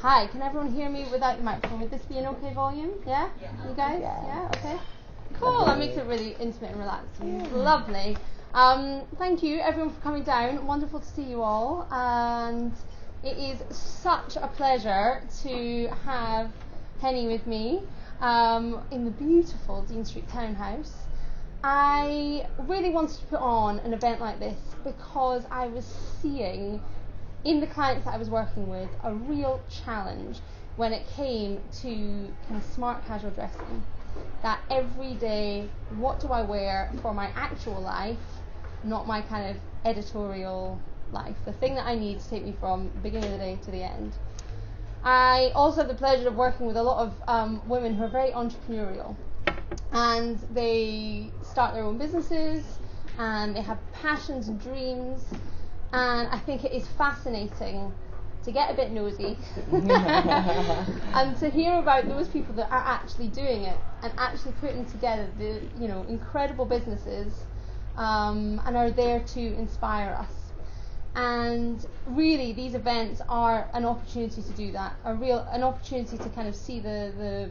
Hi, can everyone hear me without the microphone? Would this be an okay volume? Yeah? You guys? Yeah? Okay. Cool, that makes it really intimate and relaxed. Lovely. Thank you everyone for coming down. Wonderful to see you all. And it is such a pleasure to have Haeni with me in the beautiful Dean Street Townhouse. I really wanted to put on an event like this because I was seeing in the clients that I was working with a real challenge when it came to kind of smart casual dressing. That every day, what do I wear for my actual life, not my kind of editorial life, the thing that I need to take me from the beginning of the day to the end. I also have the pleasure of working with a lot of women who are very entrepreneurial, and they start their own businesses and they have passions and dreams, and I think it is fascinating to get a bit nosy and to hear about those people that are actually doing it and actually putting together the incredible businesses and are there to inspire us. And really these events are an opportunity to do that, an opportunity to kind of see the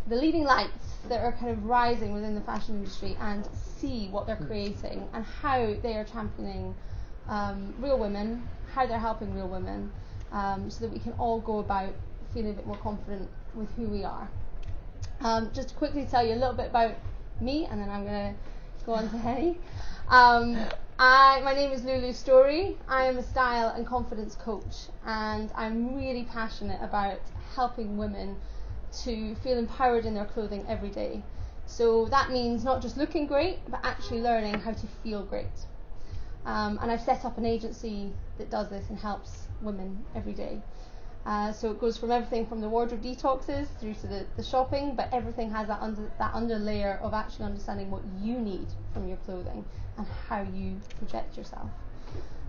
leading lights that are kind of rising within the fashion industry and see what they're creating and how they are championing real women, how they're helping real women, so that we can all go about feeling a bit more confident with who we are. Just to quickly tell you a little bit about me, and then I'm going to go on to Haeni. My name is Lulu Storey. I am a style and confidence coach, and I'm really passionate about helping women to feel empowered in their clothing every day. So that means not just looking great, but actually learning how to feel great. And I've set up an agency that does this and helps women every day. So it goes from everything from the wardrobe detoxes through to the shopping, but everything has that under layer of actually understanding what you need from your clothing and how you project yourself.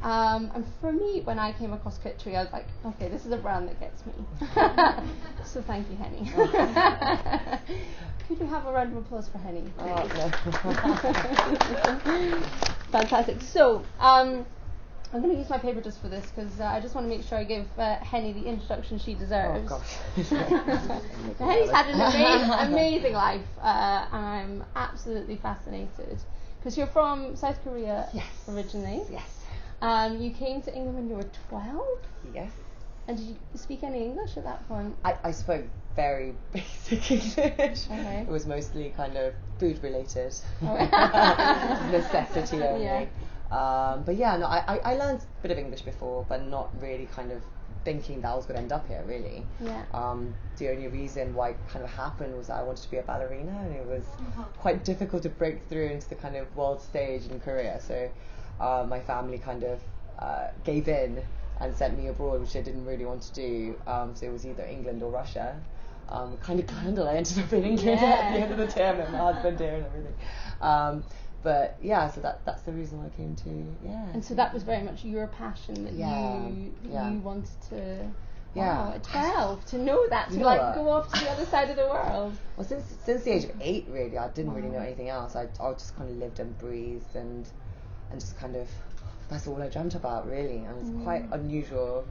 And for me, when I came across Kitri, I was like, okay, this is a brand that gets me. So thank you, Haeni. Could we have a round of applause for Haeni? Fantastic. So I'm going to use my paper just for this because I just want to make sure I give Haeni the introduction she deserves. Oh gosh. Haeni's had an amazing life, and I'm absolutely fascinated because you're from South Korea. Yes. Originally. Yes. You came to England when you were 12? Yes. And did you speak any English at that point? I spoke very basic English. Okay. It was mostly kind of food related. Oh. Necessity only. Yeah. But yeah, no, I learned a bit of English before, but not really kind of thinking that I was going to end up here, really. Yeah. The only reason why it kind of happened was that I wanted to be a ballerina, and it was quite difficult to break through into the kind of world stage in Korea. So my family kind of gave in and sent me abroad, which I didn't really want to do. So it was either England or Russia. Kind of glad I ended up in England at the end of the term, and my husband here and everything. But yeah, so that's the reason I came to And so that was very much your passion that you wanted to. Wow, at 12 to know that, to go off to the other side of the world. Well, since the age of 8, really, I didn't really know anything else. I just kind of lived and breathed and just kind of, that's all I dreamt about, really. And it's quite unusual,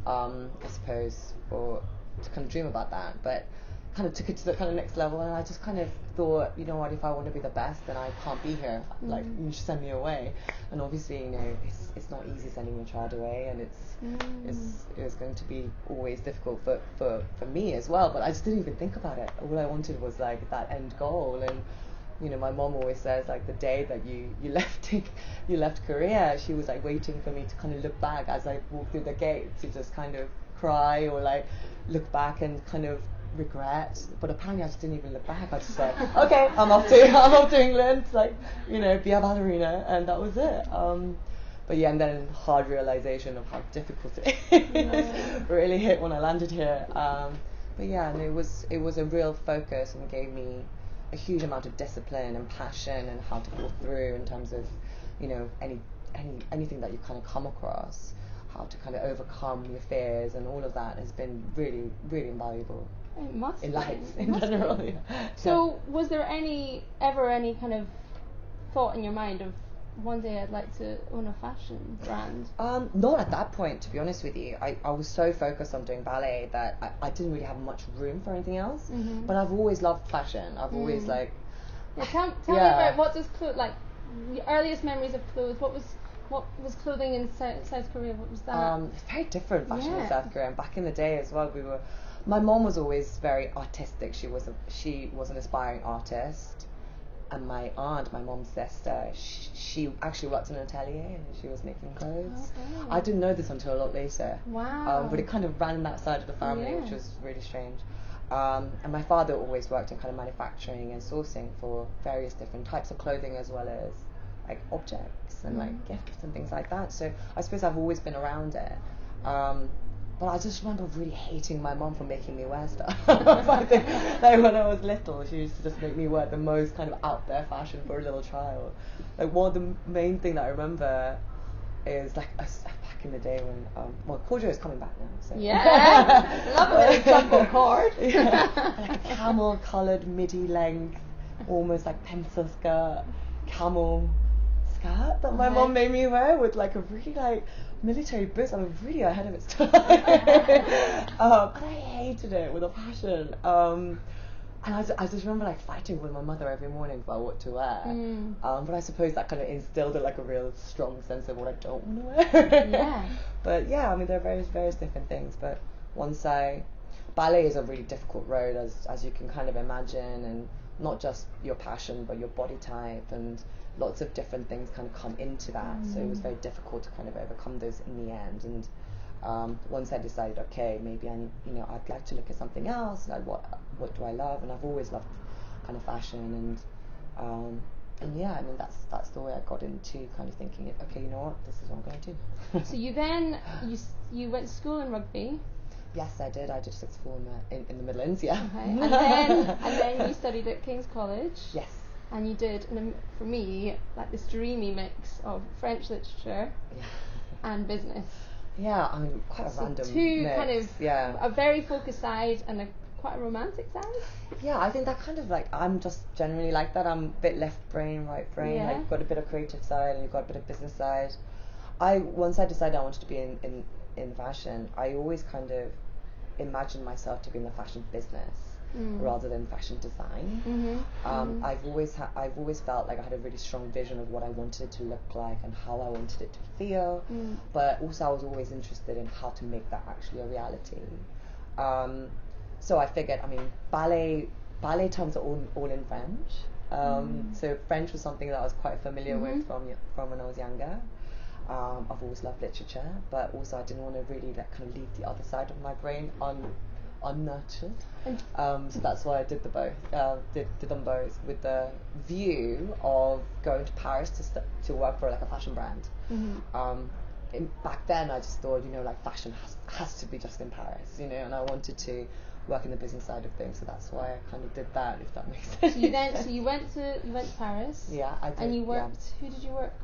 I suppose, to kind of dream about that. But kind of took it to the kind of next level, and I just kind of thought, you know what, if I want to be the best, then I can't be here. Like, you should send me away. And obviously, it's not easy sending your child away, and it's going to be always difficult for me as well. But I just didn't even think about it. All I wanted was like that end goal. And my mom always says, like, the day that you left Korea, she was like waiting for me to kind of look back as I walked through the gate, to just kind of cry or like look back and kind of regret. But apparently I just didn't even look back. I just said, okay, I'm off to England, like, be a ballerina, and that was it. But yeah, and then hard realization of how difficult it is really hit when I landed here. But yeah, and it was a real focus and gave me a huge amount of discipline and passion and how to pull through in terms of, anything that you kind of come across, how to kind of overcome your fears, and all of that has been really, really invaluable. It must in life be. in general. Yeah. So was there ever any kind of thought in your mind of one day I'd like to own a fashion brand? Not at that point, to be honest with you. I was so focused on doing ballet that I didn't really have much room for anything else. Mm-hmm. But I've always loved fashion. I've always like. Yeah, tell me about what does your earliest memories of clothes. What was clothing in South Korea? What was that? Very different fashion in South Korea. And back in the day as well, my mom was always very artistic. She was an aspiring artist. And my aunt, my mom's sister, she actually worked in an atelier and she was making clothes. Okay. I didn't know this until a lot later. Wow. But it kind of ran that side of the family, which was really strange. And my father always worked in kind of manufacturing and sourcing for various different types of clothing, as well as like objects and like gifts and things like that. So I suppose I've always been around it. But I just remember really hating my mum for making me wear stuff. I think, like when I was little, she used to just make me wear the most kind of out there fashion for a little child. Like the main thing that I remember is like back in the day when Kojo is coming back now. So. Yeah, love a little jumbo cord. Like a camel coloured midi length, almost like pencil skirt, camel skirt that my mom made me wear with like a really like military boots. I was really ahead of its time. And I hated it with a passion. And I just remember like fighting with my mother every morning about what to wear. But I suppose that kind of instilled like a real strong sense of what I don't want to wear. Yeah. But yeah, I mean there are various different things. But ballet is a really difficult road, as you can kind of imagine, and not just your passion but your body type and lots of different things kind of come into that. So it was very difficult to kind of overcome those in the end. And once I decided, okay, maybe I'd like to look at something else. Like what do I love? And I've always loved kind of fashion, and yeah, I mean that's the way I got into kind of thinking, okay, you know what, this is what I'm going to do. So you then you went to school in rugby. Yes, I did. I did sixth form in the Midlands. Yeah. Okay. And then you studied at King's College. Yes. And you did, for me, like this dreamy mix of French literature and business. Yeah, I mean, quite a random two mix. kind of a very focused side and quite a romantic side. Yeah, I think that kind of like, I'm just generally like that. I'm a bit left brain, right brain. Yeah. Like you've got a bit of creative side and you've got a bit of business side. Once I decided I wanted to be in fashion, I always kind of imagined myself to be in the fashion business. Rather than fashion design. I've always felt like I had a really strong vision of what I wanted it to look like and how I wanted it to feel, but also I was always interested in how to make that actually a reality. So I figured, I mean, ballet terms are all in French, so French was something that I was quite familiar with from when I was younger. I've always loved literature, but also I didn't want to really like kind of leave the other side of my brain unnurtured. So that's why I did did them both with the view of going to Paris to work for like a fashion brand. Back then I just thought, like fashion has to be just in Paris, and I wanted to work in the business side of things, so that's why I kind of did that, if that makes sense. So you went to Paris. Yeah, I did. And you worked. Yeah. Who did you work?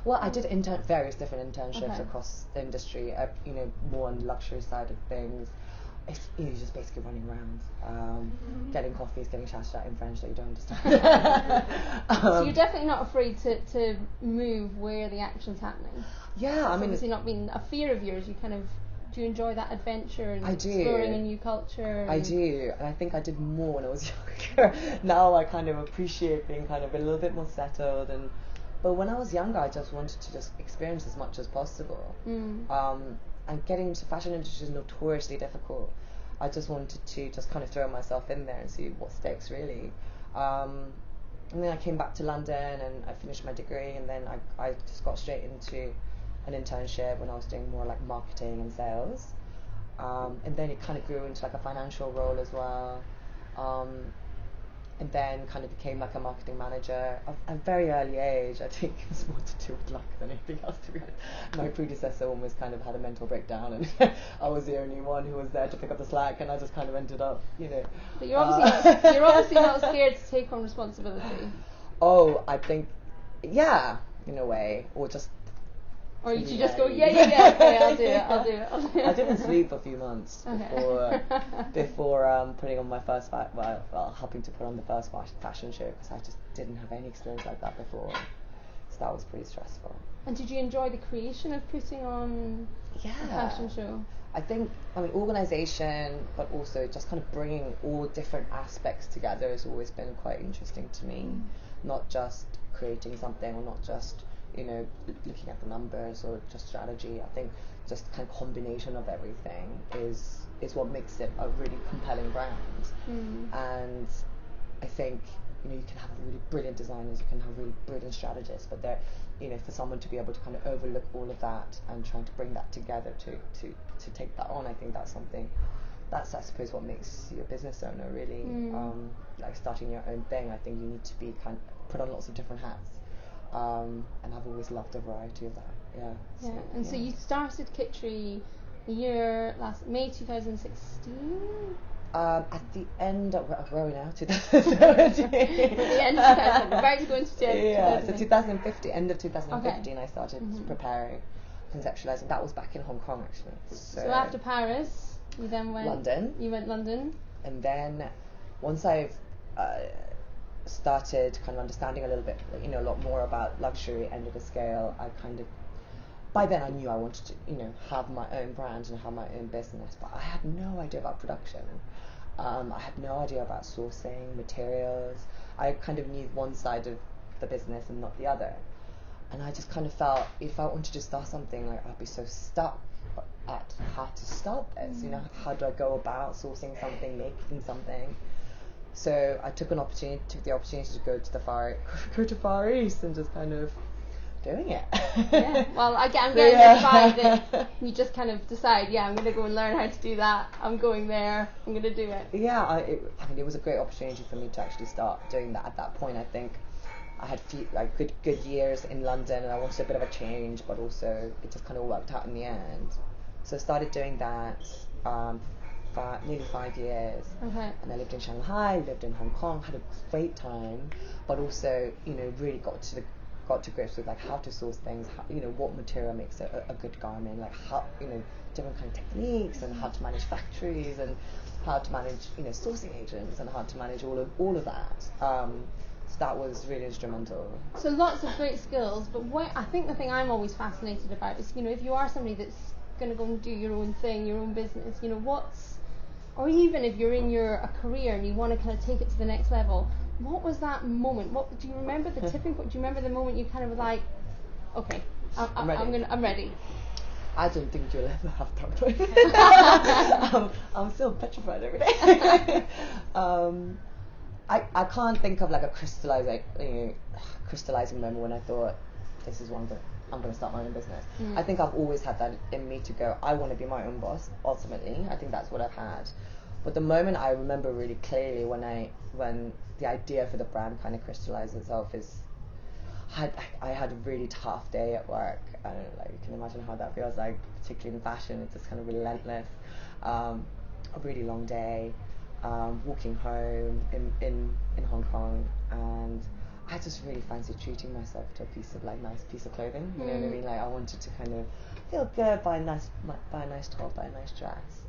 Well, I did various different internships across the industry. More on the luxury side of things. You're just basically running around, getting coffees, getting shouted at in French that you don't understand. So you're definitely not afraid to move where the action's happening. Yeah, I mean, obviously not been a fear of yours. Do you enjoy that adventure and exploring a new culture? I do, and I think I did more when I was younger. Now I kind of appreciate being kind of a little bit more settled, but when I was younger, I just wanted to just experience as much as possible. And getting into fashion industry is notoriously difficult. I just wanted to just kind of throw myself in there and see what sticks, really. And then I came back to London and I finished my degree, and then I just got straight into an internship when I was doing more like marketing and sales. And then it kind of grew into like a financial role as well. And then kind of became like a marketing manager at a very early age. I think it was more to do with luck than anything else, to be honest. My predecessor almost kind of had a mental breakdown, and I was the only one who was there to pick up the slack, and I just kind of ended up, But you're obviously not scared to take on responsibility. Oh, I think, yeah, in a way, or just. Or you just go, yeah, okay, I'll do it. I didn't sleep for a few months before putting on my first, helping to put on the first fashion show, because I just didn't have any experience like that before. that was pretty stressful. And did you enjoy the creation of putting on a fashion show? I think, organisation, but also just kind of bringing all different aspects together has always been quite interesting to me. Not just creating something, or not just, looking at the numbers or just strategy. I think just kind of combination of everything is what makes it a really compelling brand. And I think, you can have really brilliant designers, you can have really brilliant strategists, but they're, for someone to be able to kind of overlook all of that and trying to bring that together to take that on, I think that's something, that's I suppose what makes you a business owner really. Like starting your own thing, I think you need to be put on lots of different hats. And I've always loved the variety of that. So you started Kitri last May 2016? At the end of, where are we now? 2017. At the end of 2000, we're about to go into 2000. So 2015, end of 2015, Okay. I started preparing, conceptualizing. That was back in Hong Kong actually. So after Paris, you then went London. You went London. And then once I've started kind of understanding a little bit, a lot more about luxury end of the scale, by then I knew I wanted to, have my own brand and have my own business, but I had no idea about production. I had no idea about sourcing materials. I kind of knew one side of the business and not the other. And I just kind of felt, if I wanted to start something, like I'd be so stuck at how to start this, how do I go about sourcing something, making something. So I took the opportunity to go to Far East and just kind of doing it. Well, I'm getting the vibe that you just kind of decide, I'm going to go and learn how to do that. I'm going there. I'm going to do it. It was a great opportunity for me to actually start doing that. At that point, I think I had good years in London, and I wanted a bit of a change, but also it just kind of worked out in the end. So I started doing that. Nearly 5 years. Okay. And I lived in Shanghai, lived in Hong Kong, had a great time, but also, really got to grips with how to source things, what material makes a good garment, how, different kind of techniques, and how to manage factories, and how to manage, sourcing agents, and how to manage all of that. So that was really instrumental. So lots of great skills, but I think the thing I'm always fascinated about is, if you are somebody that's going to go and do your own thing, your own business, or even if you're in a career and you want to kind of take it to the next level, what was that moment? Do you remember the tipping point? Do you remember the moment you kind of were like, okay, I'm ready? I don't think you'll ever have that. I'm still petrified every day. I can't think of a crystallizing moment when I thought, this is one that I'm going to start my own business. I think I've always had that in me to go, I want to be my own boss, ultimately. I think that's what I've had. But the moment I remember really clearly when the idea for the brand kind of crystallized itself is, I had a really tough day at work. I don't know, you can imagine how that feels like, particularly in fashion. It's just kind of relentless. A really long day, walking home in Hong Kong, and I just really fancied treating myself to a nice piece of clothing. You know what I mean? I wanted to kind of feel good, buy a nice top, buy a nice dress.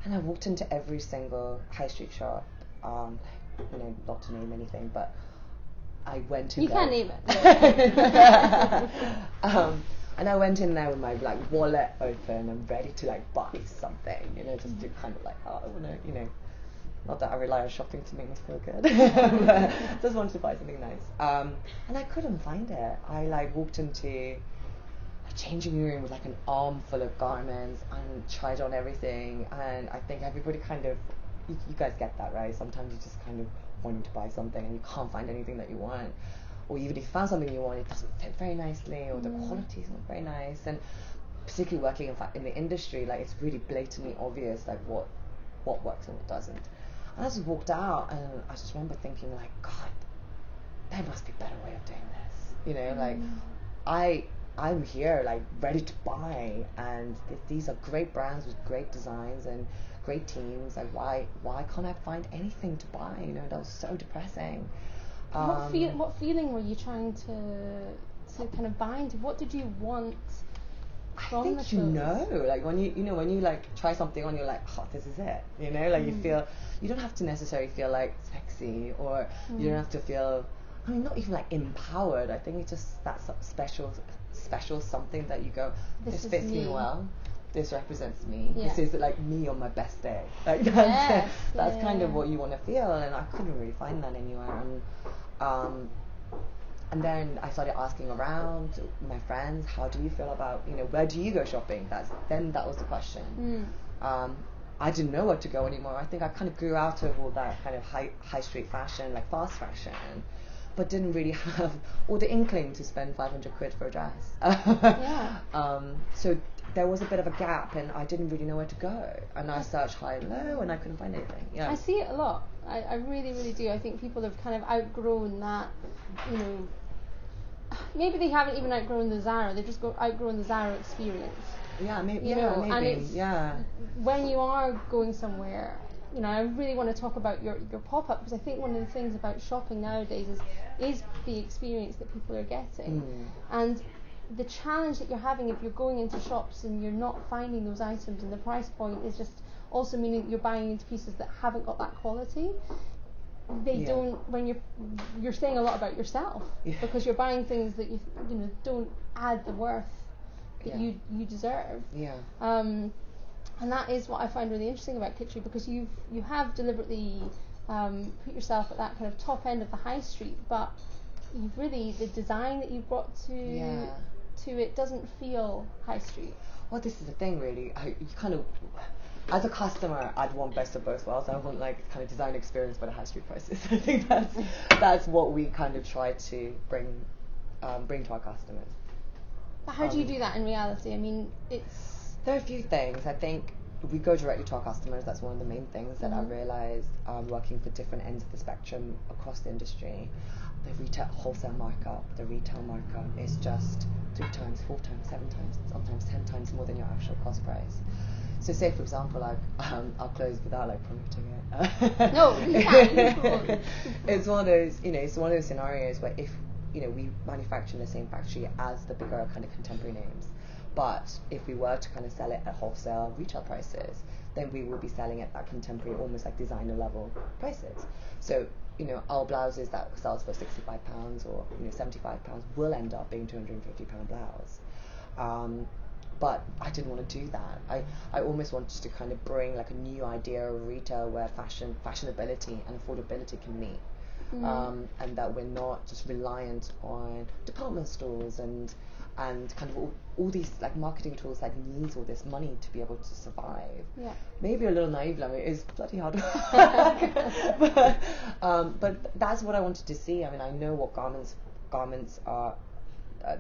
And I walked into every single high street shop. Not to name anything, but I went in. You can't name it. And I went in there with my wallet open and ready to buy something. Just to kind of I want to, not that I rely on shopping to make me feel good, but just wanted to buy something nice. And I couldn't find it. I walked into a changing room with an arm full of garments and tried on everything. And I think everybody kind of, you guys get that, right? Sometimes you just kind of wanting to buy something and you can't find anything that you want. Or even if you found something you want, it doesn't fit very nicely, or the quality is not very nice. And particularly working in the industry, it's really blatantly obvious what works and what doesn't. And I just walked out, and I just remember thinking, God, there must be a better way of doing this. I'm here, ready to buy, and these are great brands with great designs and great teams. Why can't I find anything to buy? That was so depressing. What feeling were you trying to kind of bind to? What did you want from the clothes? When you try something on, you're like, oh, this is it. You feel, you don't have to necessarily feel sexy, or you don't have to feel I mean, not even like empowered. I think it's just that special something that you go, this fits me well. This represents me. Yeah. This is like me on my best day. Like that's kind of what you want to feel, and I couldn't really find that anywhere. And then I started asking around my friends, how do you feel about, where do you go shopping? That was the question. I didn't know where to go anymore. I think I kind of grew out of all that kind of high street fashion, like fast fashion, but didn't really have all the inkling to spend 500 quid for a dress. So there was a bit of a gap, and I didn't really know where to go. And I searched high and low, and I couldn't find anything. Yeah. I see it a lot. I really, really do. I think people have kind of outgrown that, maybe they haven't even outgrown the Zara, they've just outgrown the Zara experience. Yeah, maybe. And it's, when you are going somewhere, I really want to talk about your pop-up, because I think one of the things about shopping nowadays is the experience that people are getting. And the challenge that you're having if you're going into shops and you're not finding those items, and the price point is just also meaning that you're buying into pieces that haven't got that quality. They don't, when you're saying a lot about yourself, because you're buying things that you don't add the worth that you deserve. And that is what I find really interesting about Kitri, because you have deliberately put yourself at that kind of top end of the high street, but you've really, the design that you've brought to it doesn't feel high street. Well, this is the thing, really. You kind of, as a customer, I'd want best of both worlds. I want like kind of design experience but at high street prices. I think that's what we kind of try to bring to our customers. But how do you do that in reality? I mean, there are a few things. I think we go directly to our customers. That's one of the main things that I realised working for different ends of the spectrum across the industry. The retail wholesale markup, the retail markup is just 3 times, 4 times, 7 times, sometimes 10 times more than your actual cost price. So say, for example, like our clothes, without like promoting it. No, you can't. It's one of those, it's one of those scenarios where if, we manufacture in the same factory as the bigger kind of contemporary names, but if we were to kind of sell it at wholesale retail prices, then we will be selling at that contemporary, almost like designer level prices. So, our blouses that sells for £65 or £75 will end up being £250 blouse. But I didn't want to do that. I almost wanted to kind of bring like a new idea of retail where fashionability and affordability can meet. And that we're not just reliant on department stores and kind of all these like marketing tools that needs all this money to be able to survive. Maybe a little naively, I mean, it's bloody hard work. But that's what I wanted to see. I mean, I know what garments are,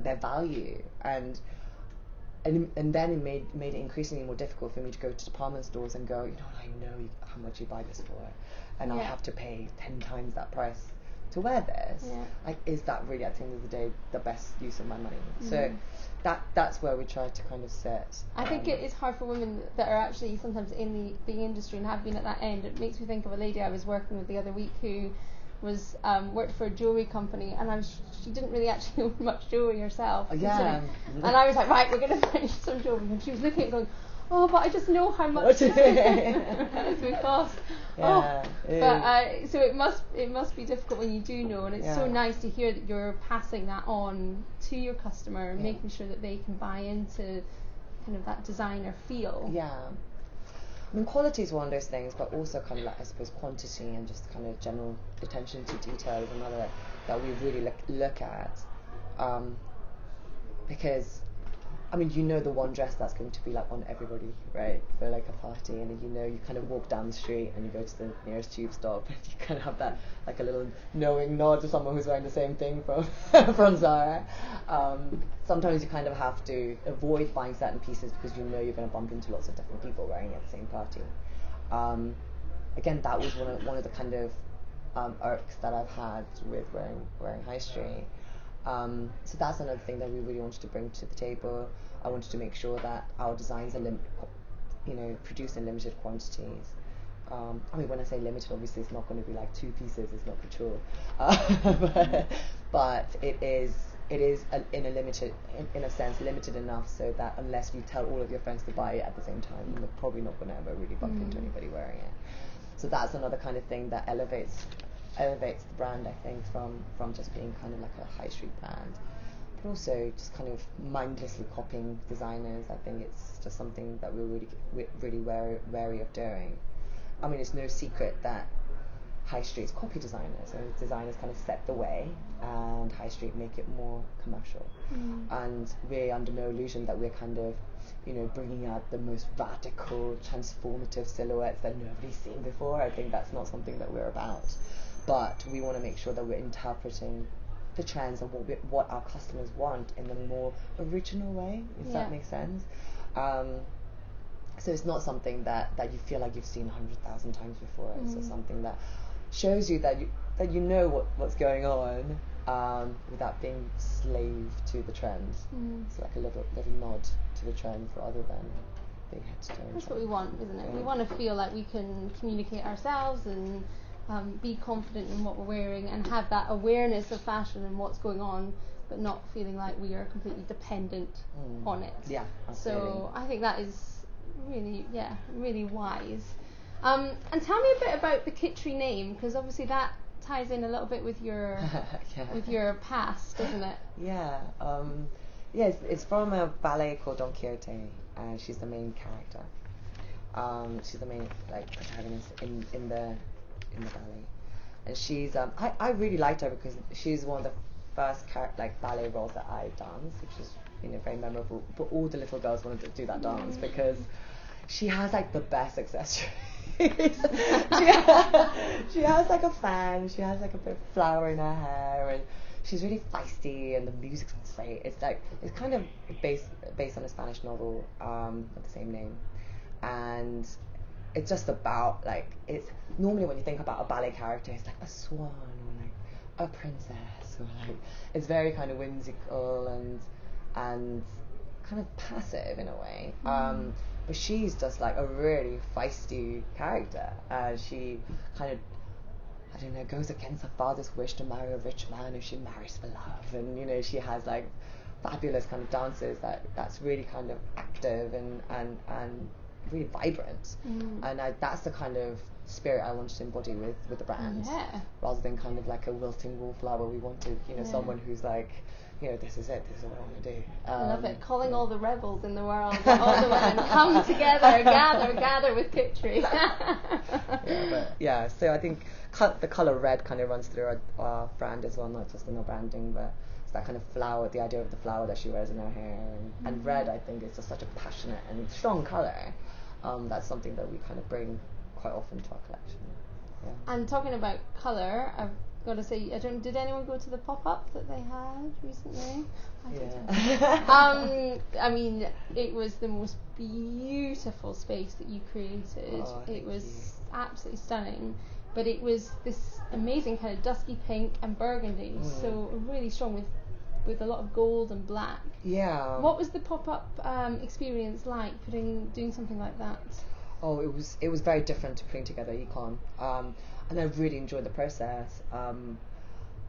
their value, and then it made it increasingly more difficult for me to go to department stores and go, I know how much you buy this for, and I have to pay 10 times that price to wear this. Like, is that really at the end of the day the best use of my money? So that's where we try to kind of sit. I think it is hard for women that are actually sometimes in the industry and have been at that end. It makes me think of a lady I was working with the other week who was worked for a jewellery company, and she didn't really actually own much jewellery herself. And I was like, right, we're going to find some jewellery, and she was looking at it going, oh, but I just know how much it would cost. But so it must be difficult when you do know, and it's so nice to hear that you're passing that on to your customer and making sure that they can buy into kind of that designer feel. I mean, quality is one of those things, but also kind of like, I suppose, quantity and just kind of general attention to detail is another that we really look at. Because, I mean, the one dress that's going to be like on everybody, right, for like a party, and you kind of walk down the street and you go to the nearest tube stop and you kind of have that like a little knowing nod to someone who's wearing the same thing from Zara. Sometimes you kind of have to avoid buying certain pieces because you're going to bump into lots of different people wearing it at the same party. Again, that was one of the kind of irks that I've had with wearing high street. So that's another thing that we really wanted to bring to the table. I wanted to make sure that our designs are produced in limited quantities. I mean, when I say limited, obviously it's not going to be like 2 pieces. It's not couture, but it is in a sense limited enough so that unless you tell all of your friends to buy it at the same time, you're probably not going to ever really bump into anybody wearing it. So that's another kind of thing that elevates elevates the brand, I think, from just being kind of like a high street brand, but also just kind of mindlessly copying designers. I think it's just something that we're really wary of doing. I mean, it's no secret that high streets copy designers, and designers kind of set the way, and high street make it more commercial. And we're under no illusion that we're kind of, you know, bringing out the most radical, transformative silhouettes that nobody's seen before. I think that's not something that we're about. But we want to make sure that we're interpreting the trends and what our customers want in a more original way, if that makes sense. So it's not something that you feel like you've seen 100,000 times before. It's just something that shows you that you know what's going on, without being slave to the trend. It's like a little nod to the trend rather than being head to toe. That's what we want, isn't it? We want to feel like we can communicate ourselves and be confident in what we're wearing and have that awareness of fashion and what's going on, but not feeling like we are completely dependent on it. Yeah, absolutely. So I think that is really wise. And tell me a bit about the Kitri name, because obviously that ties in a little bit with your with your past, doesn't it? Yeah. It's from a ballet called Don Quixote, and she's the main character. She's the main protagonist in the ballet, and she's I really liked her because she's one of the first ballet roles that I danced, which was, you know, very memorable. But all the little girls wanted to do that dance because she has like the best accessories. she has like a fan, she has like a bit of flower in her hair, and she's really feisty, and the music's great. It's kind of based on a Spanish novel of the same name, and it's just about it's normally when you think about a ballet character, it's like a swan or like a princess, or like it's very kind of whimsical and kind of passive in a way. But she's just like a really feisty character. She kind of, I don't know, goes against her father's wish to marry a rich man who she marries for love, and you know, she has like fabulous kind of dances that's really kind of active and really vibrant, and that's the kind of spirit I wanted to embody with the brand, rather than kind of like a wilting wallflower. We wanted, you know, someone who's like, you know, this is what I want to do. I love it. Calling all the rebels in the world, all the women, come together, gather with Kitri. So I think the colour red kind of runs through our brand as well, not just in our branding, but it's that kind of flower, the idea of the flower that she wears in her hair. And red, I think, is just such a passionate and strong colour. That's something that we kind of bring quite often to our collection. Yeah. And talking about colour, I've got to say, did anyone go to the pop-up that they had recently? I mean, it was the most beautiful space that you created. It was absolutely stunning, but it was this amazing kind of dusky pink and burgundy, so really strong with a lot of gold and black. Yeah. What was the pop-up experience like, doing something like that? Oh, it was very different to putting together Econ, and I really enjoyed the process.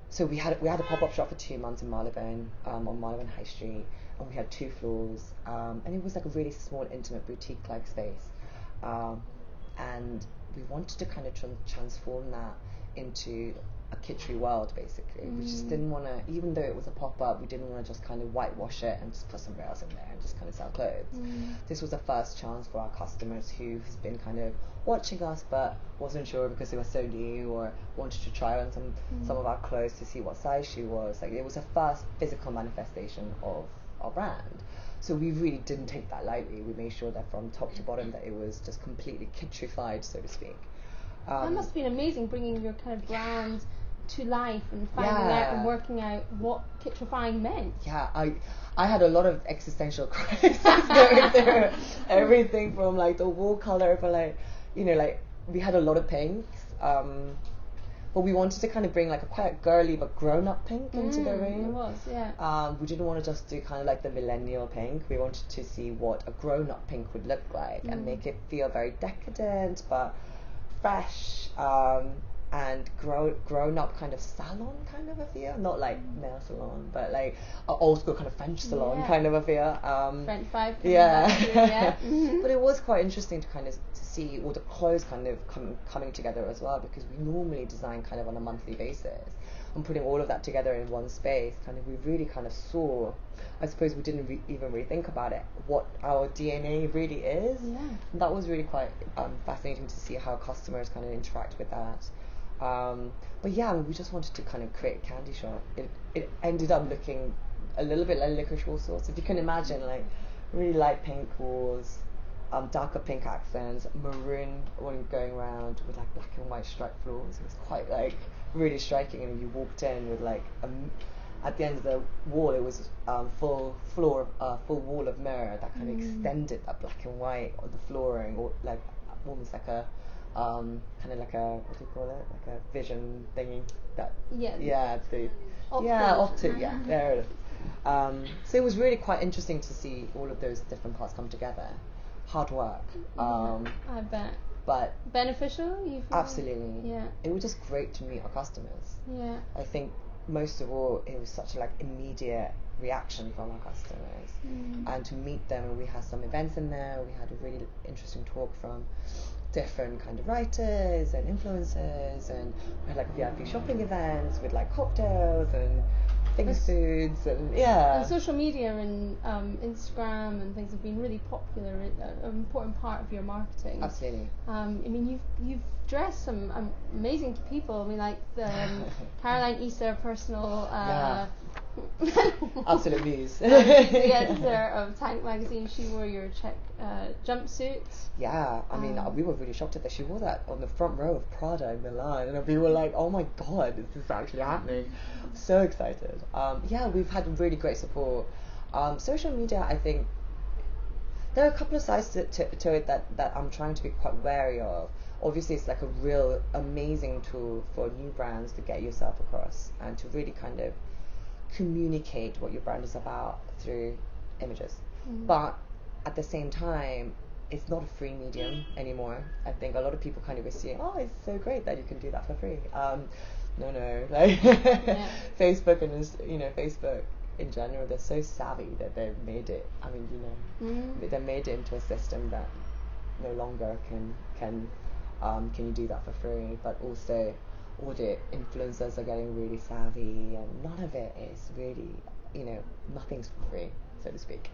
So we had a pop-up shop for 2 months in Marylebone, on Marylebone High Street, and we had 2 floors, and it was like a really small, intimate, boutique-like space, and we wanted to kind of transform that into a Kitri world, basically. We just didn't want to, even though it was a pop-up, we didn't want to just kind of whitewash it and just put somewhere else in there and just kind of sell clothes. This was the first chance for our customers who has been kind of watching us but wasn't sure because they were so new, or wanted to try on some of our clothes to see what size she was. Like, it was a first physical manifestation of our brand. So we really didn't take that lightly. We made sure that from top to bottom that it was just completely Kitrified, so to speak. That must have been amazing, bringing your kind of brand to life and finding out and working out what Kitrifying meant. Yeah, I had a lot of existential crises going through everything from like the wall color, but like, you know, like we had a lot of pinks, but we wanted to kind of bring like a quite girly but grown-up pink into the room. It was, yeah. We didn't want to just do kind of like the millennial pink. We wanted to see what a grown-up pink would look like and make it feel very decadent but fresh, and grown up kind of salon kind of a feel, not like nail salon, but like a old school kind of French salon kind of a feel. French vibe. Yeah. But it was quite interesting to kind of to see all the clothes kind of coming together as well, because we normally design kind of on a monthly basis, and putting all of that together in one space, kind of we really kind of saw, I suppose we didn't even really think about it, what our DNA really is. And that was really quite fascinating to see how customers kind of interact with that. But yeah, we just wanted to kind of create a candy shop. It ended up looking a little bit like licorice wall sorts, if you can imagine, like really light pink walls, darker pink accents, maroon one going around with like black and white striped floors. It was quite like really striking, and you walked in with like at the end of the wall it was full wall of mirror that kind of extended that black and white on the flooring, or like almost like a kind of like a, what do you call it, like a vision thingy that optic, there it is. So it was really quite interesting to see all of those different parts come together. Hard work. I bet. But beneficial? Absolutely. Yeah. It was just great to meet our customers. Yeah. I think most of all, it was such a like immediate reaction from our customers, and to meet them. And we had some events in there. We had a really interesting talk from different kind of writers and influencers, and we had like VIP shopping events with like cocktails and foods, and And social media and Instagram and things have been really popular, an important part of your marketing. Absolutely. I mean, you've dressed some amazing people. I mean, like the Caroline Issa personal. Absolute muse. The editor of Tank magazine, she wore your check jumpsuit. Yeah, I mean, we were really shocked at that. She wore that on the front row of Prada in Milan, and we were like, oh my god, this is actually happening. So excited. Yeah, we've had really great support. Social media, I think, there are a couple of sides to it that I'm trying to be quite wary of. Obviously, it's like a real amazing tool for new brands to get yourself across and to really kind of communicate what your brand is about through images. But at the same time, it's not a free medium anymore. I think a lot of people kind of assume, oh, it's so great that you can do that for free. No, like Facebook and Facebook in general, they're so savvy that they've made it. I mean, they made it into a system that no longer can you do that for free. But also, all the influencers are getting really savvy, and none of it is really, nothing's for free, so to speak.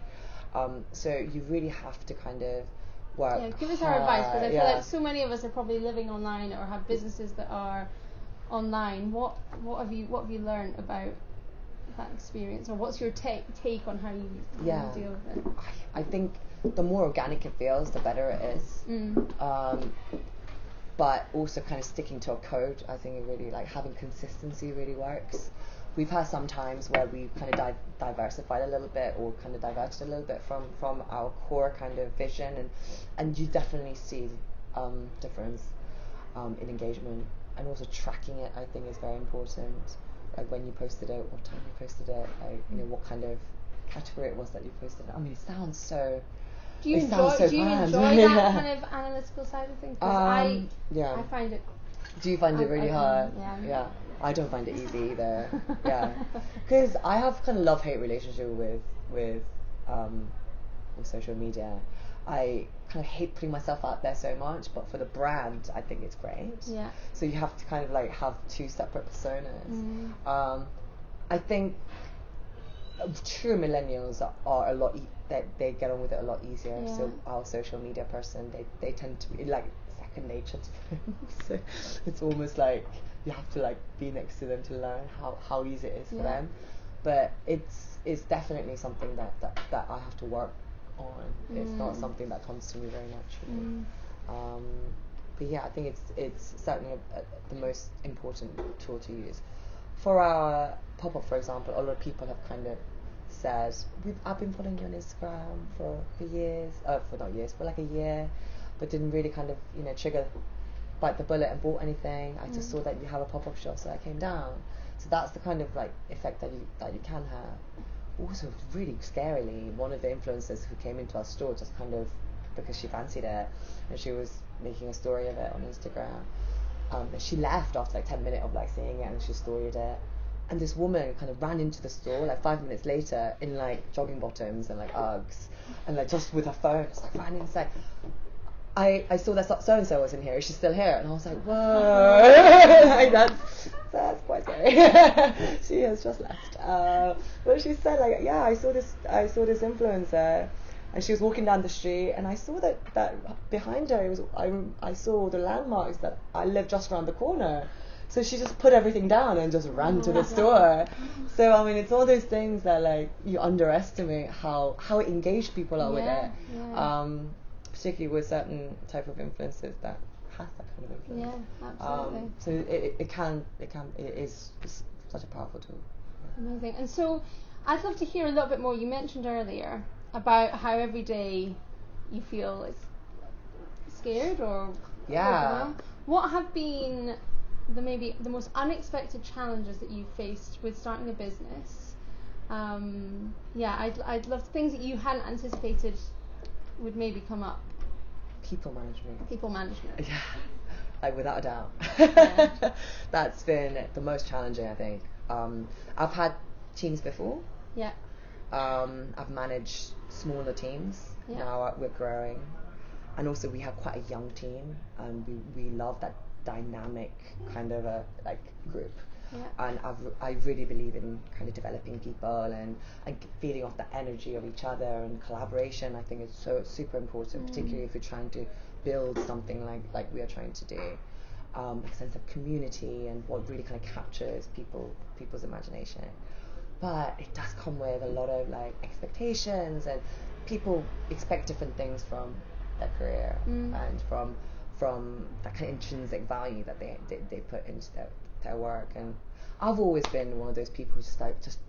So you really have to kind of work. Yeah, give us our advice, because I feel like so many of us are probably living online or have businesses that are online. What have you learned about that experience, or what's your take on how you deal with it? I think the more organic it feels, the better it is. But also kind of sticking to a code. I think it really, like, having consistency really works. We've had some times where we kind of diversified a little bit, or kind of diverged a little bit from our core kind of vision, and you definitely see difference in engagement, and also tracking it. I think is very important. Like when you posted it, what time you posted it, like what kind of category it was that you posted it. I mean, it sounds so. Do you enjoy that kind of analytical side of things? I find it. Do you find it really hard? Yeah. I don't find it easy either. Yeah, because I have kind of love-hate relationship with social media. I kind of hate putting myself out there so much, but for the brand, I think it's great. Yeah. So you have to kind of like have two separate personas. I think true millennials are a lot that they get on with it a lot easier. Yeah. So our social media person, they tend to be like second nature to them. So it's almost like you have to like be next to them to learn how easy it is for them. But it's definitely something that I have to work on. It's not something that comes to me very naturally. But yeah, I think it's certainly the most important tool to use. For our pop-up, for example, a lot of people have kind of said, I've been following you on Instagram for years, for like a year, but didn't really kind of, bite the bullet and bought anything. I just saw that you have a pop-up shop, so I came down. So that's the kind of like effect that you can have. Also, really scarily, one of the influencers who came into our store just kind of, because she fancied it, and she was making a story of it on Instagram, and she left after like 10 minutes of like seeing it, and she storied it. And this woman kind of ran into the store like 5 minutes later in like jogging bottoms and like Uggs, and like just with her phone, just like ran inside. I saw that so and so was in here. Is she still here? And I was like, whoa, like that's quite scary. She has just left. But she said like, yeah, I saw this influencer, and she was walking down the street, and I saw that behind her I saw the landmarks that I live just around the corner. So she just put everything down and just ran to the store. So I mean, it's all those things that like you underestimate how engaged people are with it. Yeah. Particularly with certain type of influences that has that kind of influence. Yeah, absolutely. So it is such a powerful tool. Amazing. And so I'd love to hear a little bit more. You mentioned earlier about how every day you feel scared or overwhelmed. What have been the most unexpected challenges that you've faced with starting a business? I'd love things that you hadn't anticipated would maybe come up. People management. Yeah, like without a doubt. Yeah. That's been the most challenging, I think. I've had teams before. Yeah. I've managed smaller teams. Yeah. Now we're growing, and also we have quite a young team, and we love that dynamic kind of a like group. Yeah. And I really believe in kind of developing people and feeding off the energy of each other, and collaboration. I think it's super important, particularly if you're trying to build something like we are trying to do. A sense of community and what really kind of captures people's imagination. But it does come with a lot of like expectations, and people expect different things from their career and from that kind of intrinsic value that they put into their work. And I've always been one of those people who just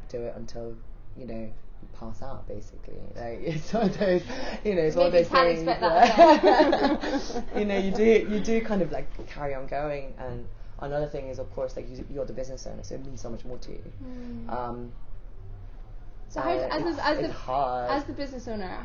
do it until you pass out, basically. Like it's one of those, it's one of those things. Expect that. You do kind of like carry on going. And another thing is, of course, like you're the business owner, so it means so much more to you. So it's hard. As the business owner,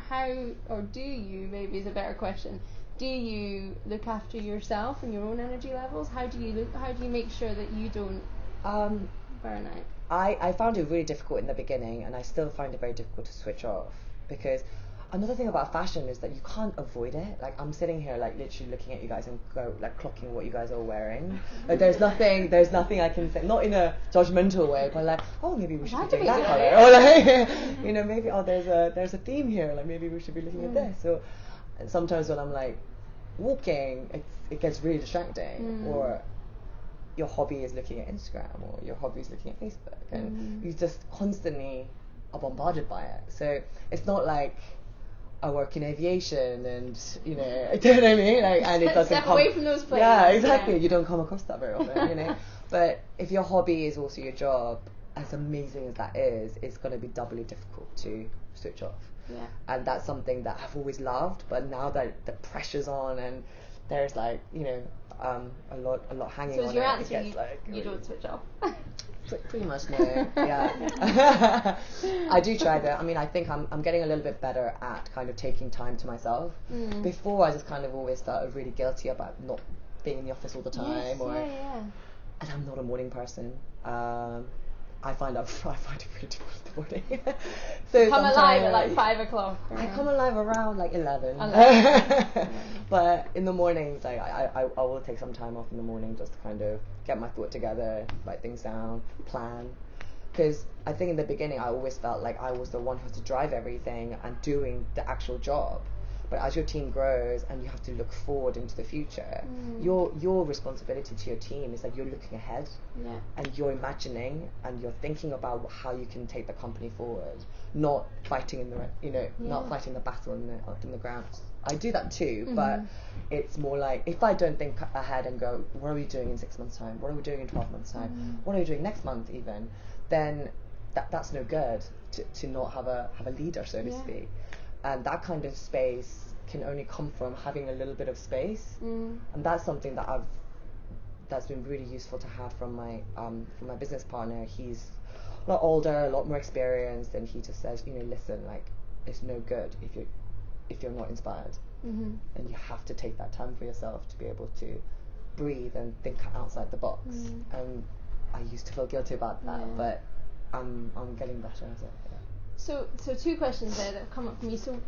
do you, maybe is a better question, do you look after yourself and your own energy levels? How do you make sure that you don't burn out? I found it really difficult in the beginning, and I still find it very difficult to switch off, because another thing about fashion is that you can't avoid it. Like I'm sitting here like literally looking at you guys and clocking what you guys are wearing. Like there's nothing I can say, not in a judgmental way, but like, oh, maybe we should be doing that color, or like maybe there's a theme here, like maybe we should be looking at this. So sometimes when I'm like walking, it gets really distracting, or your hobby is looking at Instagram, or your hobby is looking at Facebook, and you just constantly are bombarded by it. So it's not like I work in aviation, and do you know what I mean? Like, and it doesn't come away from those places. Yeah, exactly. Yeah. You don't come across that very often, But if your hobby is also your job, as amazing as that is, it's going to be doubly difficult to switch off. Yeah. And that's something that I've always loved, but now that the pressure's on and there's like a lot hanging on it. So is your answer it gets, you don't switch off? Pretty much no. Yeah. I do try that. I mean, I think I'm getting a little bit better at kind of taking time to myself. Before, I just kind of always felt really guilty about not being in the office all the time, and I'm not a morning person. I find it really difficult in the morning. So come alive at like 5 o'clock. I come alive around like 11. But in the mornings, like I will take some time off in the morning just to kind of get my thought together, write things down, plan. Because I think in the beginning I always felt like I was the one who has to drive everything and doing the actual job. But as your team grows and you have to look forward into the future, your responsibility to your team is that you're looking ahead, and you're imagining and you're thinking about how you can take the company forward, not fighting not fighting the battle in the ground. I do that too, but it's more like if I don't think ahead and go, what are we doing in 6 months' time? What are we doing in 12 months' time? What are we doing next month even? Then that's no good to not have a leader, so to speak. And that kind of space can only come from having a little bit of space, and that's something that's been really useful to have from my business partner. He's a lot older, a lot more experienced, and he just says, listen, like it's no good if you're not inspired, and you have to take that time for yourself to be able to breathe and think outside the box. I used to feel guilty about that, but I'm getting better at it. Yeah. So two questions there that have come up for me. So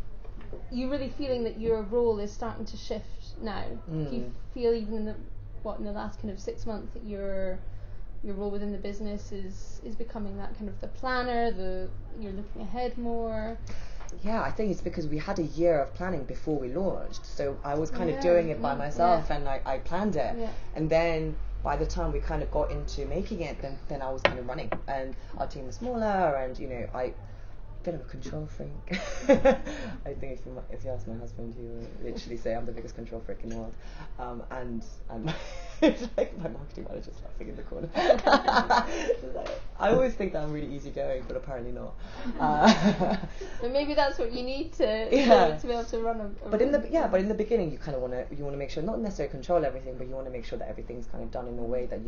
you're really feeling that your role is starting to shift now. Do you feel even in the last kind of 6 months that your role within the business is becoming that kind of the planner, you're looking ahead more? Yeah, I think it's because we had a year of planning before we launched, so I was kind of doing it by myself, and I planned it, and then by the time we kind of got into making it, then I was kind of running, and our team was smaller, and I bit of a control freak. I think if you ask my husband, he will literally say I'm the biggest control freak in the world. And it's like my marketing manager's laughing in the corner. I always think that I'm really easygoing, but apparently not. But maybe that's what you need to be able to run a but in the beginning you kind of want to make sure, not necessarily control everything, but you want to make sure that everything's kind of done in the way that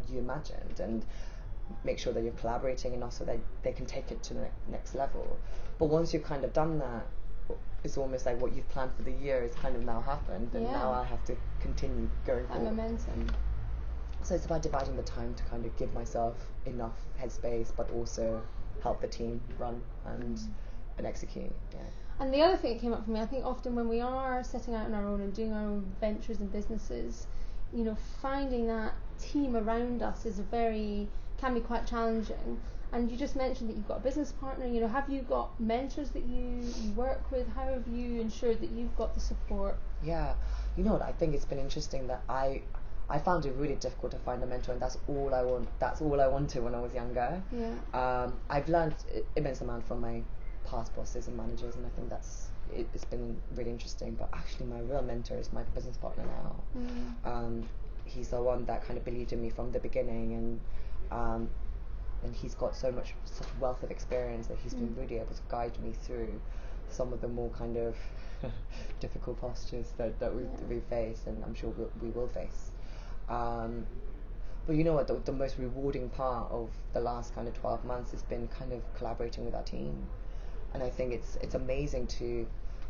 you imagined, and make sure that you're collaborating enough so that they can take it to the next level. But once you've kind of done that, it's almost like what you've planned for the year has kind of now happened, and now I have to continue going forward. Momentum. So it's about dividing the time to kind of give myself enough headspace, but also help the team run and execute. Yeah. And the other thing that came up for me, I think often when we are setting out on our own and doing our own ventures and businesses, finding that team around us can be quite challenging. And you just mentioned that you've got a business partner. Have you got mentors that you work with? How have you ensured that you've got the support? Yeah, what, I think it's been interesting that I found it really difficult to find a mentor, and that's all I wanted when I was younger. I've learned immense amount from my past bosses and managers, and I think it's been really interesting. But actually my real mentor is my business partner now. He's the one that kind of believed in me from the beginning, and he's got such wealth of experience that he's been really able to guide me through some of the more kind of difficult postures that we face, and I'm sure we will face. But you know what, the most rewarding part of the last kind of 12 months has been kind of collaborating with our team. And I think it's amazing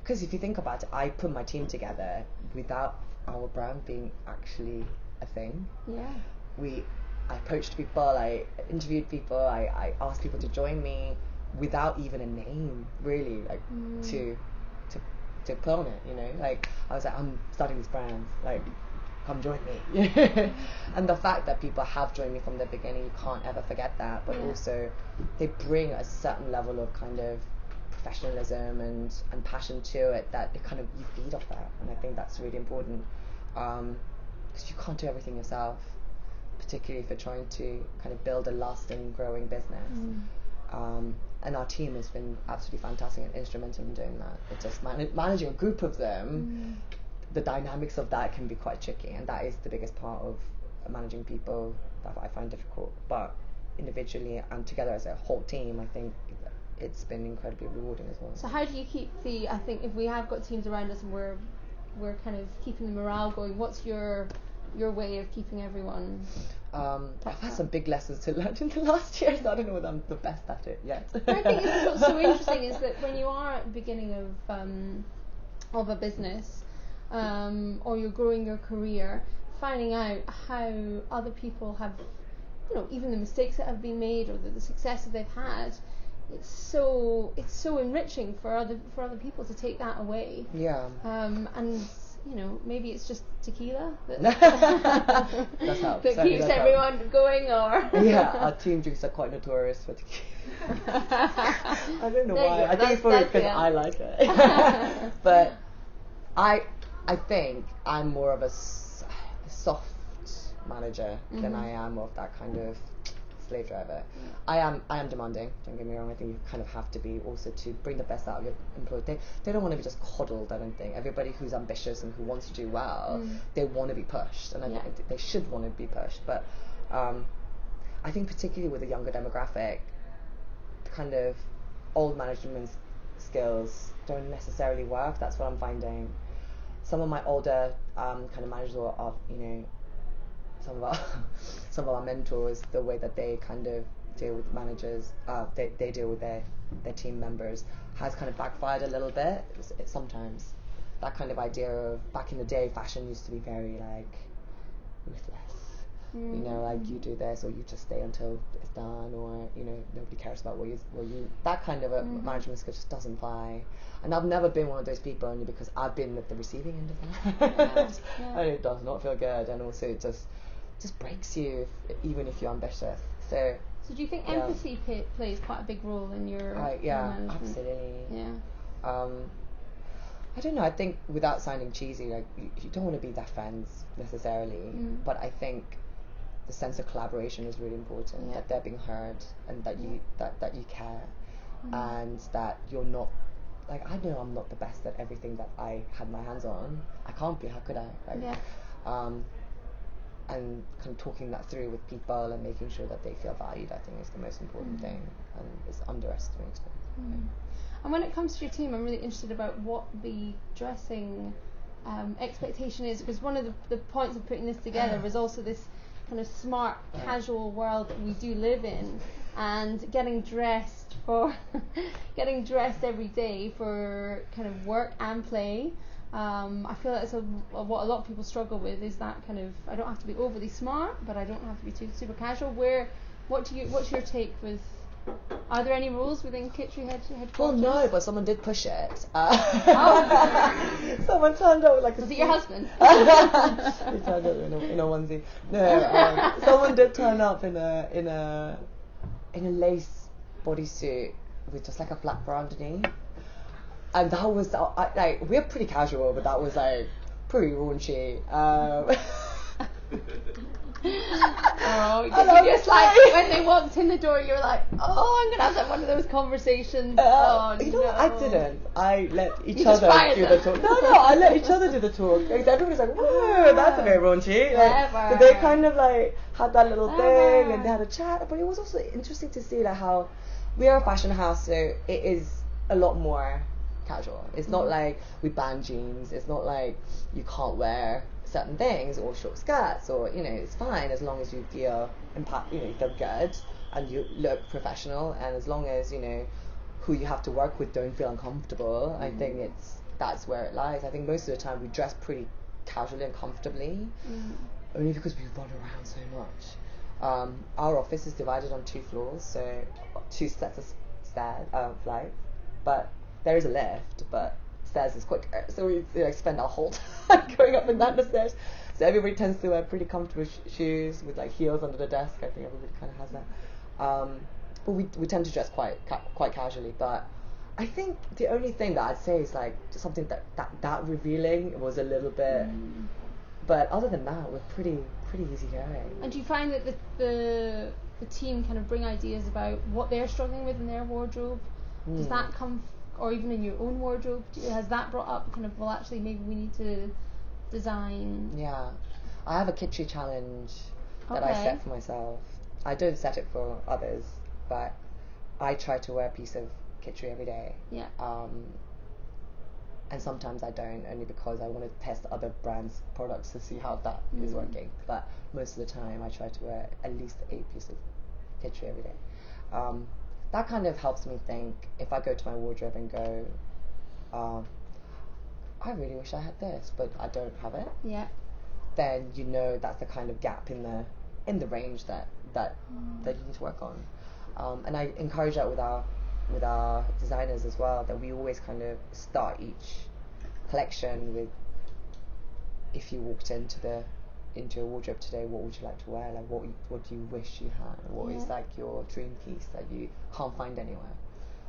because if you think about it, I put my team together without our brand being actually a thing. I approached people, I interviewed people, I asked people to join me without even a name, really, like to put on it, like I was like, I'm starting this brand, like come join me. And the fact that people have joined me from the beginning, you can't ever forget that, but also they bring a certain level of kind of professionalism and passion to it that it kind of, you feed off that, and I think that's really important, because you can't do everything yourself, particularly if you're trying to kind of build a lasting, growing business. And our team has been absolutely fantastic and instrumental in doing that. It's just managing a group of them, the dynamics of that can be quite tricky, and that is the biggest part of managing people that I find difficult. But individually and together as a whole team, I think it's been incredibly rewarding as well. So how do you keep I think if we have got teams around us and we're kind of keeping the morale going, what's your way of keeping everyone? I've had some big lessons to learn in the last year, so I don't know whether I'm the best at it yet. I think what's so interesting is that when you are at the beginning of a business, or you're growing your career, finding out how other people have, even the mistakes that have been made or the success that they've had, it's so enriching for other people to take that away. And maybe it's just tequila that keeps everyone going, or our team drinks are quite notorious for tequila. I don't know why. I think it's probably because I like it. But I think I'm more of a soft manager than I am of that kind of slave driver. I am demanding, don't get me wrong. I think you kind of have to be also to bring the best out of your employees. They don't want to be just coddled, I don't think. Everybody who's ambitious and who wants to do well, they want to be pushed, and I think they should want to be pushed. But I think particularly with the younger demographic, the kind of old management skills don't necessarily work. That's what I'm finding. Some of my older kind of managers are some of our mentors, the way that they kind of deal with managers, they deal with their team members, has kind of backfired a little bit sometimes. that kind of idea of back in the day, fashion used to be very like ruthless. You know, like you do this or you just stay until it's done, or you know, nobody cares about what you that kind of a management skill just doesn't apply. And I've never been one of those people, only because I've been at the receiving end of that. And it does not feel good, and also it just breaks you even if you're ambitious. So do you think empathy plays quite a big role in your management? Absolutely. Yeah. I don't know, I think without sounding cheesy, like you don't want to be their friends necessarily, but I think the sense of collaboration is really important, that they're being heard, and that you that you care, and that you're not, like, I know I'm not the best at everything that I had my hands on. I can't be, how could I? Like, and kind of talking that through with people and making sure that they feel valued, I think, is the most important thing, and it's underestimated. And when it comes to your team, I'm really interested about what the dressing expectation is, because one of the points of putting this together was also this kind of smart, casual world that we do live in, and getting dressed every day for kind of work and play. I feel that's what a lot of people struggle with, is that kind of, I don't have to be overly smart, but I don't have to be too super casual. What's your take with? Are there any rules within Kitri headquarters? Well, no, but someone did push it. Someone turned up like. Was it your husband? He turned up in a onesie. No, someone did turn up in a lace bodysuit with just like a flap bra underneath, and that was like, we're pretty casual, but that was like pretty raunchy. You just like, when they walked in the door, you were like, oh, I'm gonna have one of those conversations. You know, I didn't. I let each other do the talk. No, I let each other do the talk. Because everybody's like, whoa, that's a bit raunchy. Like, so they kind of like had that little thing, and they had a chat. But it was also interesting to see like how we are a fashion house, so it is a lot more casual. It's not like we ban jeans. It's not like you can't wear certain things or short skirts, or you know, it's fine as long as you feel you feel good and you look professional, and as long as you know who you have to work with don't feel uncomfortable. I think that's where it lies. I think most of the time we dress pretty casually and comfortably, only because we run around so much. Our office is divided on 2 floors, so 2 sets of flights, but there is a lift, but stairs is quicker, so we spend our whole time going up and down the stairs. So everybody tends to wear pretty comfortable shoes with like heels under the desk. I think everybody kind of has that. But we tend to dress quite casually. But I think the only thing that I'd say is like just something that revealing was a little bit. But other than that, we're pretty easygoing. And do you find that the team kind of bring ideas about what they're struggling with in their wardrobe? Does that come? Or even in your own wardrobe, has that brought up kind of, well, actually maybe we need to design? Yeah, I have a Kitri challenge that I set for myself. I don't set it for others, but I try to wear a piece of Kitri every day. Yeah. And sometimes I don't, only because I want to test other brands' products to see how that is working. But most of the time I try to wear at least a piece of Kitri every day. That kind of helps me think, if I go to my wardrobe and go, I really wish I had this, but I don't have it. Yeah. Then you know that's the kind of gap in the range that you need to work on. And I encourage that with our designers as well, that we always kind of start each collection with, if you walked into your wardrobe today, what would you like to wear? Like what do you wish you had? What is like your dream piece that you can't find anywhere?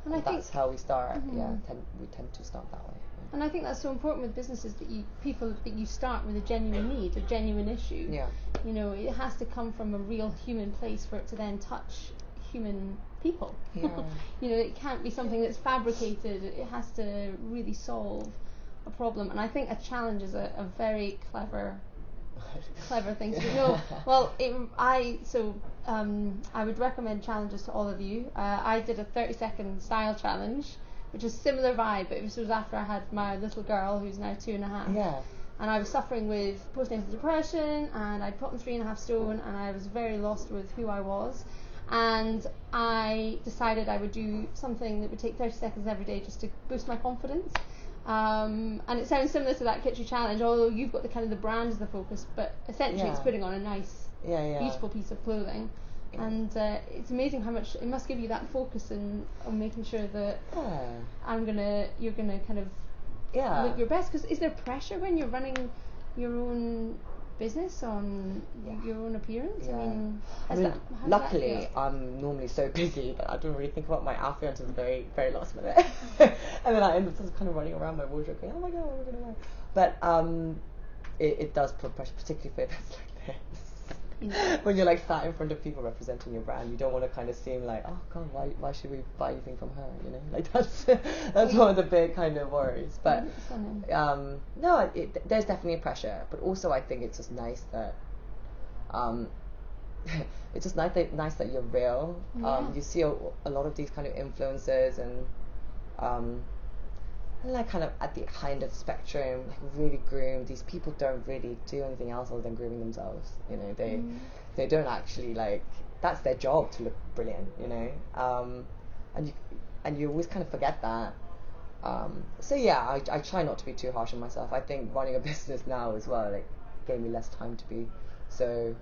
And that's how we start. We tend to start that way. And I think that's so important with businesses, that you start with a genuine need, a genuine issue. Yeah. You know, it has to come from a real human place for it to then touch human people. Yeah. You know, it can't be something that's fabricated. It has to really solve a problem. And I think a challenge is a very clever thing to do. No, well, I would recommend challenges to all of you. I did a 30-second style challenge, which is similar vibe, but this was after I had my little girl, who's now 2.5. Yeah. And I was suffering with postnatal depression, and I'd put on 3.5 stone, and I was very lost with who I was. And I decided I would do something that would take 30 seconds every day just to boost my confidence. And it sounds similar to that Kitri challenge, although you've got the kind of the brand as the focus, but essentially it's putting on a nice, beautiful piece of clothing. Yeah. And it's amazing how much it must give you that focus on making sure that you're gonna kind of look your best. Because is there pressure when you're running your own business on your own appearance? I mean, luckily I'm normally so busy that I don't really think about my outfit until the very, very last minute. And then I end up just kind of running around my wardrobe going, oh my god, what am I gonna wear? But it does put pressure, particularly for events like this. When you're like sat in front of people representing your brand, you don't want to kind of seem like, oh god, why should we buy anything from her? You know, like that's one of the big kind of worries. But no, there's definitely a pressure, but also I think it's just nice that it's just nice that you're real. You see a lot of these kind of influencers and like kind of at the high end of the spectrum, like really groomed. These people don't really do anything else other than grooming themselves. You know, they don't actually like, that's their job to look brilliant. You know, and you always kind of forget that. So yeah, I try not to be too harsh on myself. I think running a business now as well, like, gave me less time to be so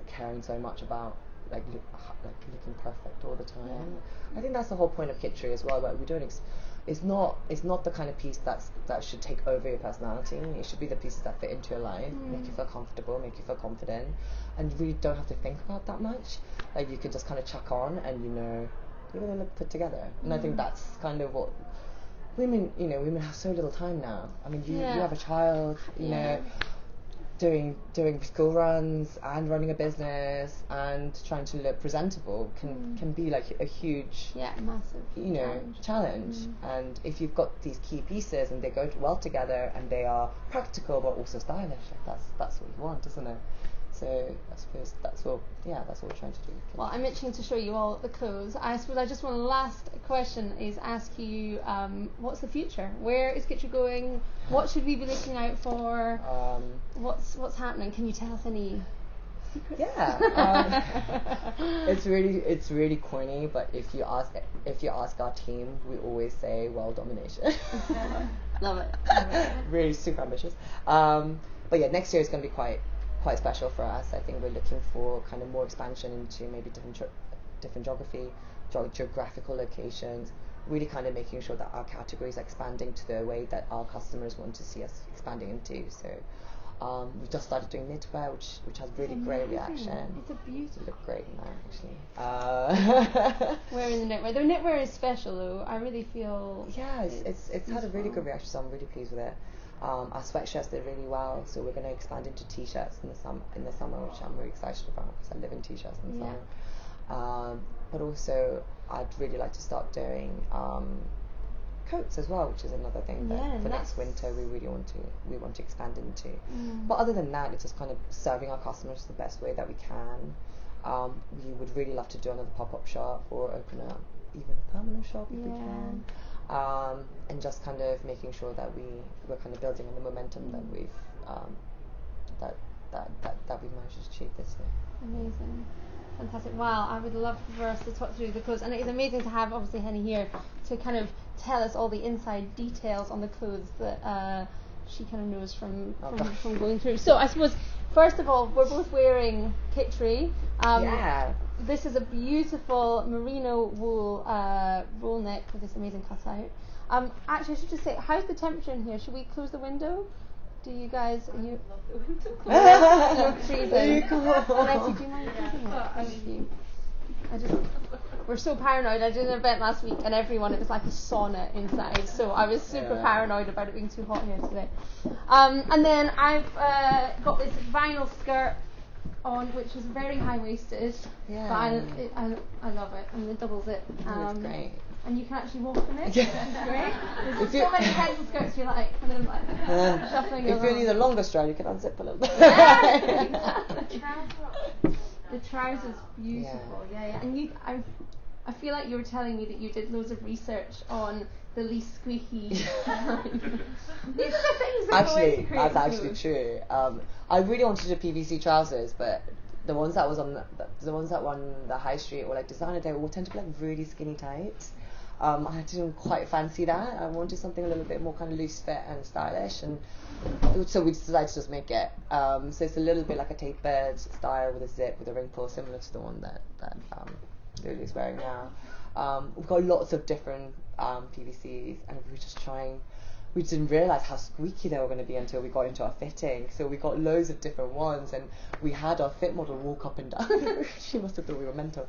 caring so much about like looking perfect all the time. Yeah. I think that's the whole point of Kitri as well. But we don't. It's not the kind of piece that should take over your personality. It should be the pieces that fit into your life, make you feel comfortable, make you feel confident, and you really don't have to think about that much. Like you can just kind of chuck on, and you know you're gonna look put together. And I think that's kind of what women have so little time now. I mean, you have a child, you know. Doing school runs and running a business and trying to look presentable can be like a huge massive challenge. And if you've got these key pieces and they go well together and they are practical but also stylish, like that's what you want, isn't it? So I suppose that's what we're trying to do. Well, I'm itching to show you all the clothes. I suppose I just want to last question is ask you, what's the future? Where is Kitri going? What should we be looking out for? What's happening? Can you tell us any secrets? Yeah, it's really corny, but if you ask our team, we always say world domination. Love it. Really super ambitious. But yeah, next year is going to be quite special for us. I think we're looking for kind of more expansion into maybe different geographical locations, really kind of making sure that our categories are expanding to the way that our customers want to see us expanding into. So we've just started doing knitwear, which has really great reaction. It's a beautiful. You look great in that, actually. Wearing the knitwear. The knitwear is special though. I really feel. Yeah, it's had a really good reaction, so I'm really pleased with it. Our sweatshirts did really well, so we're going to expand into t-shirts in the summer, which I'm really excited about because I live in t-shirts in the summer. But also, I'd really like to start doing coats as well, which is another thing that for next winter we really want to expand into. But other than that, it's just kind of serving our customers the best way that we can. We would really love to do another pop-up shop or open up even a permanent shop if we can. And just kind of making sure that we're kind of building on the momentum that we've that we've managed to achieve this year. Amazing, fantastic! Wow, I would love for us to talk through the clothes, and it is amazing to have obviously Haeni here to kind of tell us all the inside details on the clothes that she kind of knows from going through. So I suppose first of all, we're both wearing Kitri. This is a beautiful merino wool roll neck with this amazing cutout. Actually, I should just say, how's the temperature in here? Should we close the window? Do you guys? Are you? You're freezing. Letty, do you mind closing it? Thank you. We're so paranoid. I did an event last week, and it was like a sauna inside. So I was super paranoid about it being too hot here today. And then I've got this vinyl skirt on, which is very high-waisted, but I love it, and it doubles it. It's great. And you can actually walk in it, which is great. There's so many pencil skirts you're like, kind of like shuffling If you need a longer strap, you can unzip a little bit. The trouser's beautiful, and I feel like you were telling me that you did loads of research on the least squeaky. These are the things that actually, that's actually true. I really wanted to do PVC trousers, but the ones that were on the high street or like designer, they all tend to be like really skinny tight. I didn't quite fancy that. I wanted something a little bit more kind of loose fit and stylish, and so we decided to just make it. So it's a little bit like a tapered style with a zip with a ring pull, similar to the one that Lulu's wearing now. We've got lots of different PVCs, and we were just trying. We didn't realise how squeaky they were going to be until we got into our fitting. So we got loads of different ones, and we had our fit model walk up and down. She must have thought we were mental.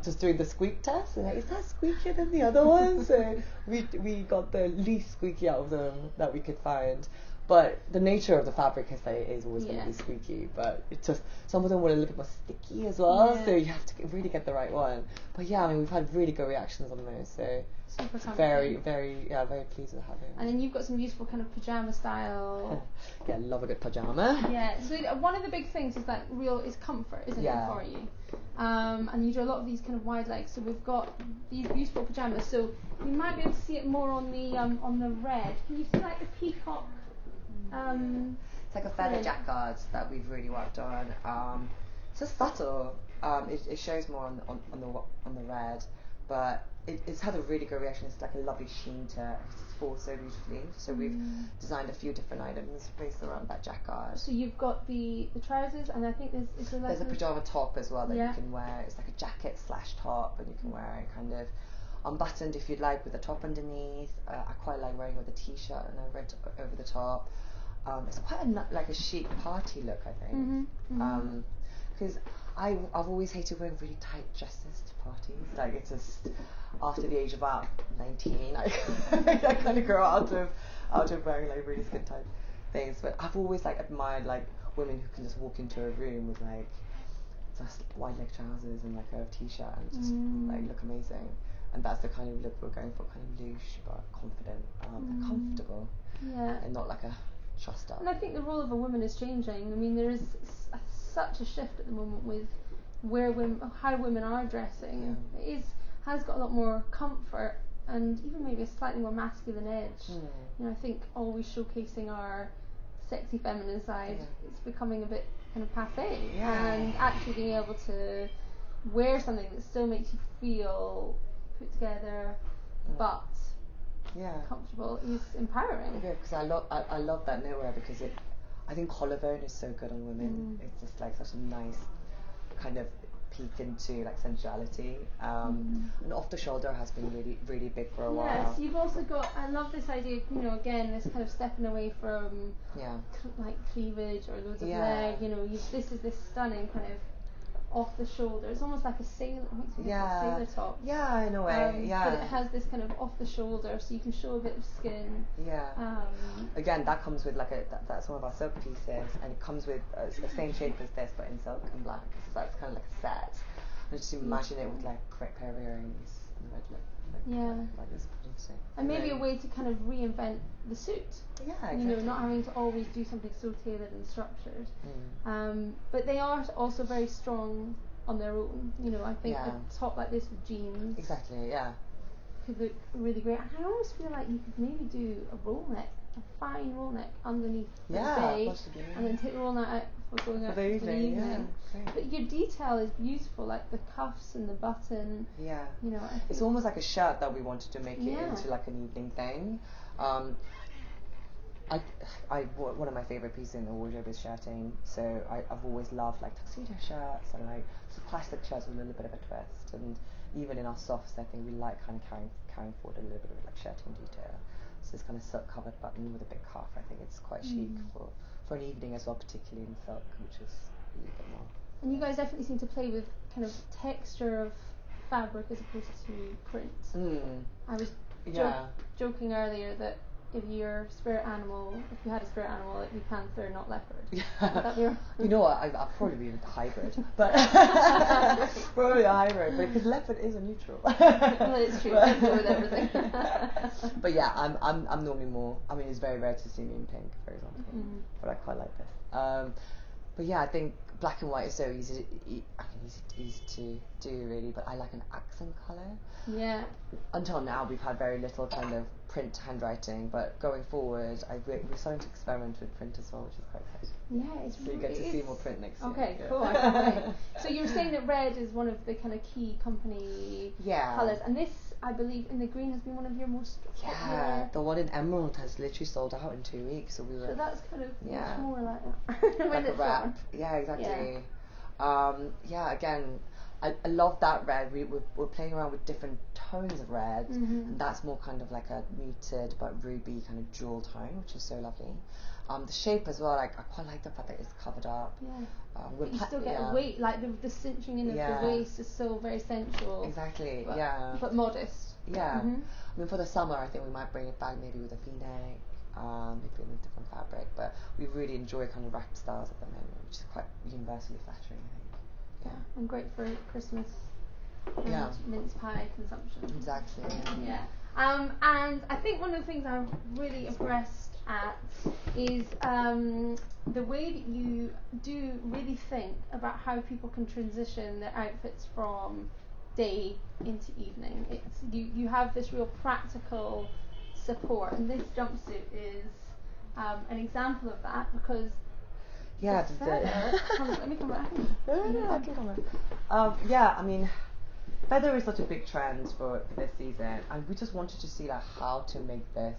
Just doing the squeak test, and like, is that squeakier than the other ones? So we got the least squeaky out of them that we could find. But the nature of the fabric is that it is always going to be squeaky. But it's just, some of them were a little bit more sticky as well, so you have to really get the right one. But yeah, I mean, we've had really good reactions on those, so very pleased with having. And then you've got some beautiful kind of pajama style. Yeah, love a good pajama. Yeah, so one of the big things is that is comfort, isn't it, for you? And you do a lot of these kind of wide legs. So we've got these beautiful pajamas. So you might be able to see it more on the red. Can you see like the peacock? It's like a feather jacquard that we've really worked on. It's just subtle. It shows more on the red, but it's had a really good reaction. It's like a lovely sheen to it. It falls so beautifully. So we've designed a few different items based around that jacquard. So you've got the trousers, and I think there's a pajama top as well that you can wear. It's like a jacket / top, and you can wear it kind of unbuttoned if you'd like, with a top underneath. I quite like wearing it with a t-shirt and a red over the top. It's quite like a chic party look, I think. Because I've always hated wearing really tight dresses to parties. Like, it's just after the age of about 19, I kind of grow out of wearing like really skin tight things. But I've always like admired like women who can just walk into a room with like just wide leg trousers and like a t-shirt and just like look amazing. And that's the kind of look we're going for, kind of loose but confident and comfortable. Yeah. And not like a trussed up. And I think the role of a woman is changing. I mean, there is such a shift at the moment with how women are dressing. It has got a lot more comfort and even maybe a slightly more masculine edge. You know, I think always showcasing our sexy feminine side, it's becoming a bit kind of passé. And actually being able to wear something that still makes you feel put together but comfortable is empowering. Okay, because I love that knitwear because I think collarbone is so good on women. It's just like such a nice kind of peek into like sensuality. And off the shoulder has been really, really big for a while. Yes, you've also got, I love this idea, you know, again, this kind of stepping away from like cleavage or loads of leg, you know, this is this stunning kind of off the shoulder. It's almost like a sailor, sailor top. Yeah, in a way. But it has this kind of off the shoulder, so you can show a bit of skin. Again, that comes with like that's one of our silk pieces, and it comes with the same shape as this, but in silk and black. So that's kind of like a set. And just imagine it with like a great pair of earrings and red lip. Like this. And maybe a way to kind of reinvent the suit. Yeah, exactly. You know, not having to always do something so tailored and structured. But they are also very strong on their own. You know, I think a top like this with jeans. Exactly, could look really great. And I almost feel like you could maybe do a roll neck, a fine roll neck underneath the day, possibly, and then take the roll neck out for going out for the evening. But your detail is beautiful, like the cuffs and the button. You know, it's almost like a shirt that we wanted to make it into like an evening thing. One of my favourite pieces in the wardrobe is shirting, so I've always loved like tuxedo shirts and like classic shirts with a little bit of a twist, and even in our softs I think we like kind of carrying forward a little bit of like shirting detail. So this kind of silk covered button with a big cuff, I think it's quite chic for an evening as well, particularly in silk, which is a little bit more. And you guys definitely seem to play with kind of texture of fabric as opposed to print. I was joking earlier that if you had a spirit animal, it'd be panther, not leopard. You know what? I'll probably be a hybrid, but probably a hybrid, because leopard is a neutral. Well, it's true. I go with everything. But yeah, I'm normally more. I mean, it's very rare to see me in pink, for example, but I quite like this. But yeah, I think black and white is so easy to do really, but I like an accent colour. Yeah. Until now, we've had very little kind of print handwriting, but going forward, we're starting to experiment with print as well, which is quite exciting. Yeah, so you get to see more print next year. Okay, cool. I can't wait. So you were saying that red is one of the kind of key company colours, and this I believe in the green has been one of your most Yeah, popular. the one in Emerald has literally sold out in 2 weeks. So we were. So that's kind of Yeah. much more like that. Like a wrap. Yeah, exactly. Yeah, again, I love that red. We're playing around with different tones of red, and that's more kind of like a muted but ruby kind of jewel tone, which is so lovely. The shape as well, like I quite like the fact that it's covered up. Yeah. But you still get a weight, like the cinching in of the waist is still very sensual. Exactly. But, but modest. Yeah. I mean, for the summer, I think we might bring it back maybe with a V-neck. Maybe in a different fabric, but we really enjoy kind of wrapped styles at the moment, which is quite universally flattering, I think. Yeah, and great for Christmas and mince pie consumption. Exactly. Yeah. And I think one of the things I'm really impressed at is the way that you do really think about how people can transition their outfits from day into evening. It's you have this real practical support, and this jumpsuit is an example of that because let me come back. No, I can come back. Yeah, I mean, feather is such a big trend for this season, and we just wanted to see like how to make this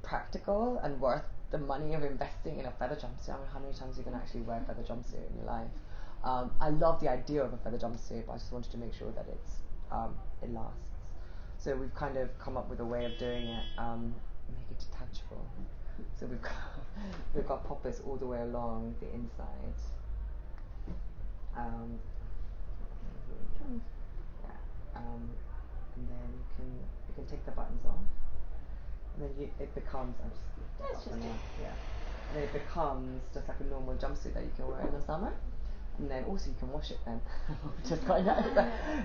practical and worth the money of investing in a feather jumpsuit. I mean, how many times you can actually wear a feather jumpsuit in your life? I love the idea of a feather jumpsuit, but I just wanted to make sure that it lasts. So we've kind of come up with a way of doing it, make it detachable. So we've got poppers all the way along the inside. And then you can take the buttons off, and then it becomes and then it becomes just like a normal jumpsuit that you can wear in the summer. And then also you can wash it then, which is quite nice.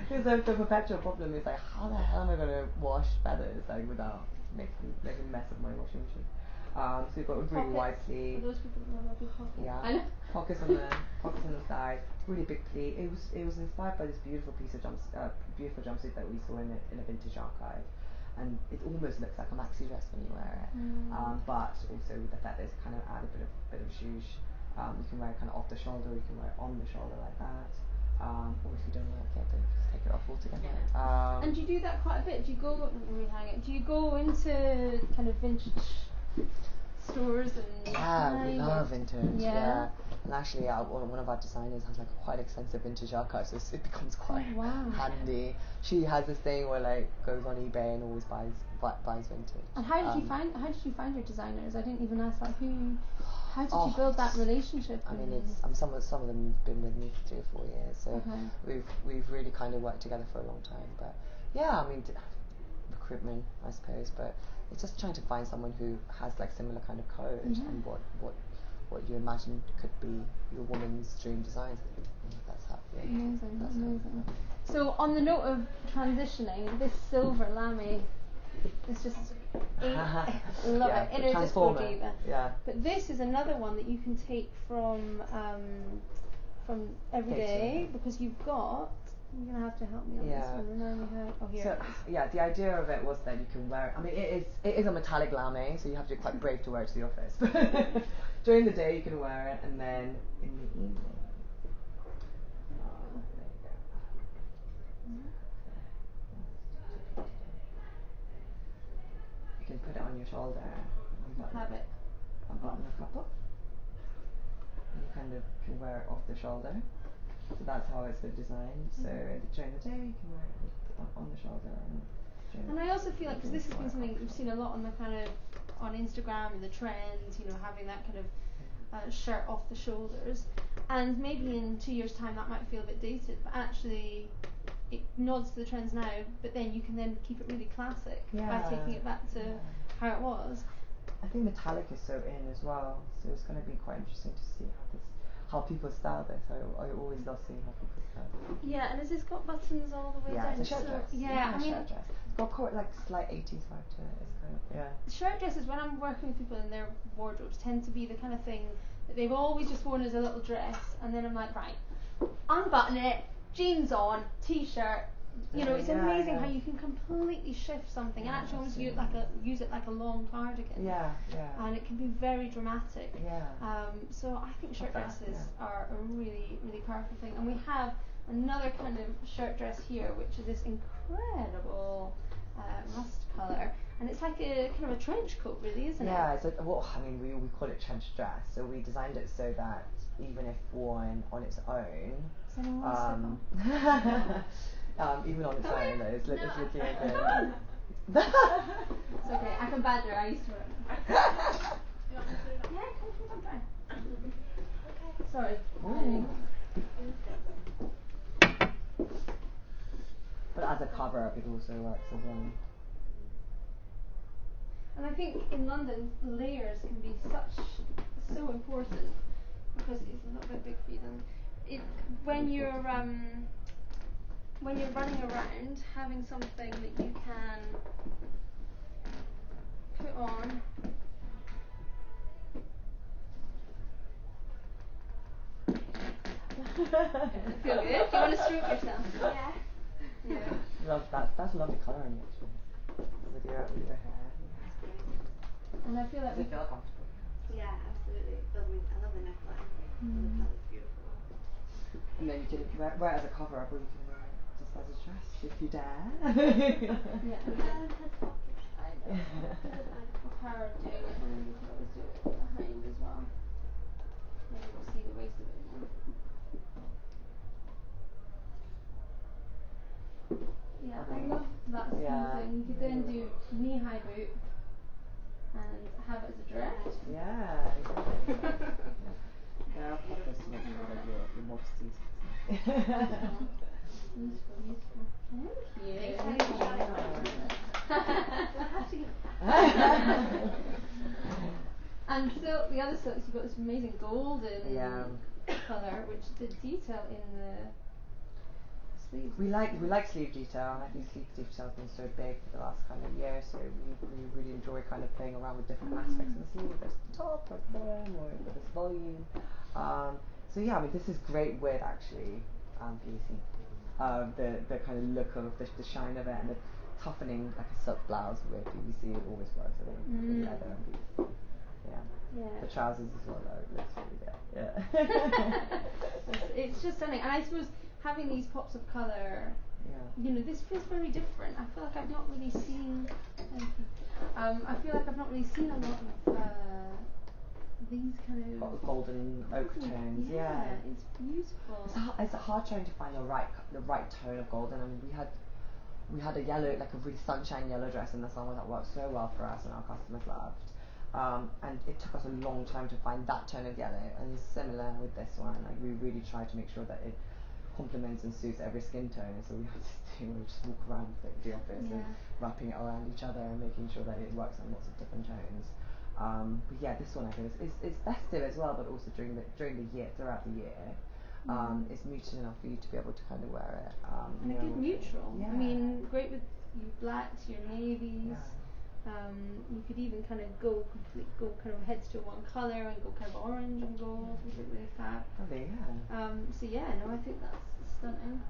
Because the perpetual problem is like, how the hell am I going to wash feathers like without making a mess of my washing machine? So you've got a really wide sleeve. For those people that know about pockets. Yeah. Pockets on the side. Really big pleat. It was inspired by this beautiful piece of beautiful jumpsuit that we saw in a vintage archive. And it almost looks like a maxi dress when you wear it. But also with the feathers, kind of add a bit of zhuzh. You can wear it kind of off the shoulder, you can wear it on the shoulder like that. Or if you don't like it, then just take it off altogether. And do you do that quite a bit? Do you go Do you go into kind of vintage stores and we love vintage. Yeah. And actually, one of our designers has like quite extensive vintage archive, so it becomes quite handy. She has this thing where like goes on eBay and always buys vintage. And how did you find your designers? I didn't even ask how did you build that relationship? I mean, some of them have been with me for 3 or 4 years, so we've really kind of worked together for a long time. But yeah, I mean, recruitment, I suppose, but it's just trying to find someone who has like similar kind of code and what you imagine could be your woman's dream designs. That's happening. Amazing. So on the note of transitioning, this silver lame is just love it. Inner disco diva. Yeah. But this is another one that you can take from everyday because you've got. You're gonna have to help me on this one. Remind me how. Oh, here it is. Yeah, the idea of it was that you can wear. I mean, it is a metallic lame, so you have to be quite brave to wear it to the office. But during the day you can wear it, and then in the evening. You can put it on your shoulder. Unbutton a couple. And you kind of can wear it off the shoulder. So that's how it's been designed. So during the day you can wear it on the shoulder. And I also feel like, because this has been something that we've seen a lot on the kind of on Instagram and the trends, having that kind of shirt off the shoulders. And maybe in 2 years' time that might feel a bit dated, but actually it nods to the trends now. But then you can then keep it really classic by taking it back to how it was. I think metallic is so in as well, so it's going to be quite interesting to see how people style this. I always love seeing how people style it. Yeah, and has this got buttons all the way down? Yeah, it's a shirt dress. Yeah, I mean, shirt dress. It's got like slight 80s vibe to it. It's kind of, Shirt dresses, when I'm working with people in their wardrobes, tend to be the kind of thing that they've always just worn as a little dress, and then I'm like, right, unbutton it, jeans on, t-shirt. It's amazing how you can completely shift something and actually almost use it like a long cardigan. Yeah. And it can be very dramatic. Yeah. So I think shirt dresses are a really, really powerful thing. And we have another kind of shirt dress here, which is this incredible rust colour, and it's like a kind of a trench coat, really, isn't it? Yeah, it's like, well, I mean, we call it trench dress, so we designed it so that even if worn on its own, even on its own, though, it's looking okay. It's okay, I can badger, I used to wear it. Yeah, come try. Sorry. But as a cover up, it also works as well. And I think in London, layers can be so important, because it's a little bit big for you then. When you're running around, having something that you can put on. Feel good? Do you want to stroke yourself? Yeah. Love that. That's lovely colouring actually. With your hair. And I feel like does it feel comfortable? Yeah, absolutely. It feels amazing. I love the neckline. The colour's beautiful. And then you can wear it as a cover up, or you can wear it just as a dress if you dare. Yeah. I know. The power of doing it, and then you can always do it behind as well. Then you'll see the waist a bit more. Yeah, I love that kind of thing. You could then do knee-high boot and have it as a dress. Yeah, exactly. Yeah, I'll pop this to make sure that your modesty. Useful. Thank you. And so the other silks, you've got this amazing golden colour, which the detail in the sleeves. We like sleeve detail, and I think sleeve detail has been so big for the last kind of year, so we really enjoy kind of playing around with different aspects of the sleeve, whether it's the top or the bottom or whether it's volume. So yeah, I mean this is great with actually PVC. The kind of look of the shine of it and the toughening like a silk blouse with PVC always works, I think, with leather and PVC. Yeah. The trousers as well, though, it looks really good. Yeah. It's just stunning, and I suppose having these pops of colour, you know, this feels very different. I feel like I've not really seen. I feel like I've not really seen a lot of these kind of golden oak tones. Yeah, it's beautiful. It's hard trying to find the right tone of golden. I mean, we had a yellow, like a really sunshine yellow dress in the summer that worked so well for us and our customers loved. And it took us a long time to find that tone of yellow, and similar with this one. Like we really tried to make sure that it complements and suits every skin tone. So we had this thing where we just walk around the office and wrapping it around each other and making sure that it works on lots of different tones. But yeah, this one I think is festive as well, but also during the year, throughout the year. It's muted enough for you to be able to kind of wear it. And a good neutral. I mean, great with your blacks, your navies. You could even kind of go kind of heads to one colour and go kind of orange and gold, which is really fab. So yeah, no, I think that's stunning.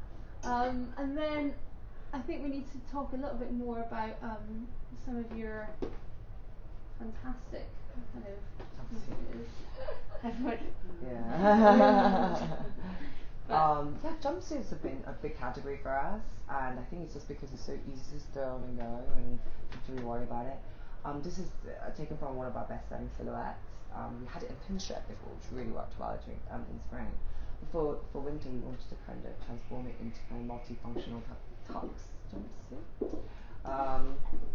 And then I think we need to talk a little bit more about some of your fantastic kind of pieces. Jumpsuits have been a big category for us, and I think it's just because it's so easy to throw on and go and not to really worry about it. This is taken from one of our best-selling silhouettes. We had it in pinstripe before, which really worked well during in spring. For winter, we wanted to kind of transform it into kind of multifunctional tux jumpsuit.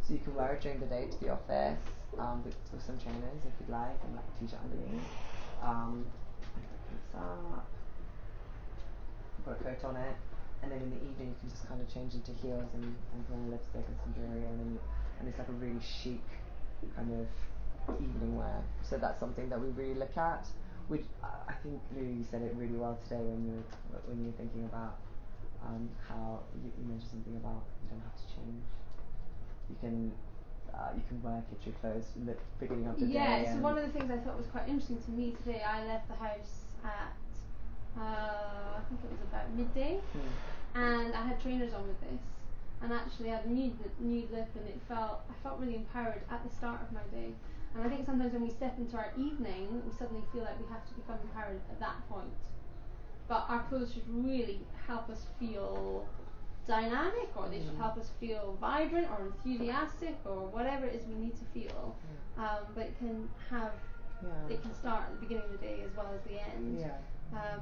So you can wear it during the day to the office with some trainers if you'd like, and like a t-shirt underneath. Put a coat on it, and then in the evening you can just kind of change into heels and put on lipstick and some jewelry, and it's like a really chic kind of evening wear. So that's something that we really look at. Which I think you said it really well today when you were thinking about how you mentioned something about you don't have to change. You can wear Kitri clothes in the beginning of the day. Yeah, so one of the things I thought was quite interesting to me today, I left the house at I think it was about midday, and I had trainers on with this, and actually I had a nude lip, and I felt really empowered at the start of my day. And I think sometimes when we step into our evening, we suddenly feel like we have to become empowered at that point. but our clothes should really help us feel dynamic, or they should help us feel vibrant or enthusiastic or whatever it is we need to feel. But it can start at the beginning of the day as well as the end.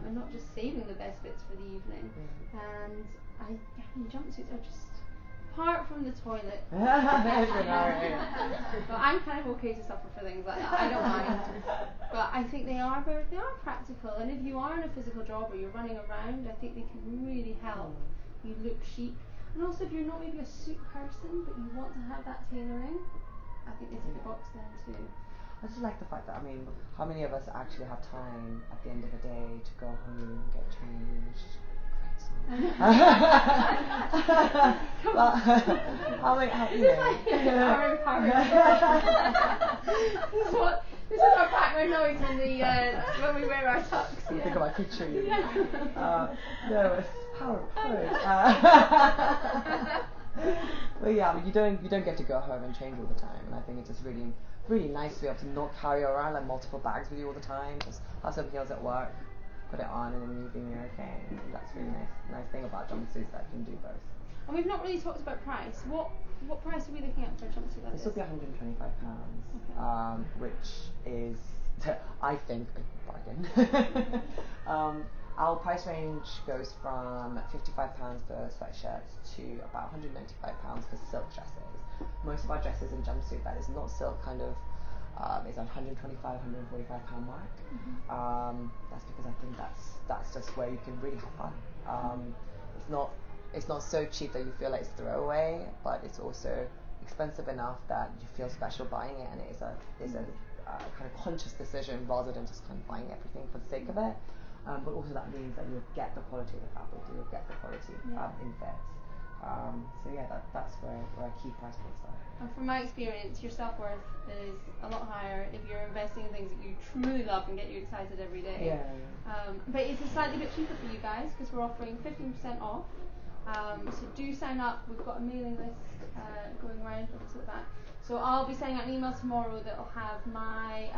And not just saving the best bits for the evening. And I mean, jumpsuits are just, apart from the toilet. But I'm kind of okay to suffer for things like that. I don't mind. But I think they are practical. And if you are in a physical job or you're running around, I think they can really help you look chic. And also, if you're not maybe a suit person but you want to have that tailoring, I think they tick the box then too. I just like the fact that, I mean, how many of us actually have time at the end of the day to go home, get changed? Great song. But how many, you know. This is our background noise when when we wear our tux. Think about Kitri. No, it's power. But yeah, I mean, you don't get to go home and change all the time, and I think it's just really nice to be able to not carry around like multiple bags with you all the time. Just have some heels at work, put it on, and then you're okay. And that's really nice thing about jumpsuits, that you can do both. And we've not really talked about price. What price are we looking at for a jumpsuit like this? This will be £125, which is, I think, a bargain. Our price range goes from £55 for sweatshirts to about £195 for silk dresses. Most of our dresses in jumpsuit that is not silk kind of is on £125, £145 mark. That's because I think that's just where you can really have fun. It's not so cheap that you feel like it's throwaway, but it's also expensive enough that you feel special buying it, and it is a kind of conscious decision rather than just kind of buying everything for the sake of it. But also that means that you'll get the quality of the fabric, you'll get the quality in fits. So yeah, that's where our key price points are. And from my experience, your self-worth is a lot higher if you're investing in things that you truly love and get you excited every day. But it's slightly bit cheaper for you guys because we're offering 15% off. So do sign up. We've got a mailing list going around at that. So I'll be sending out an email tomorrow that will have my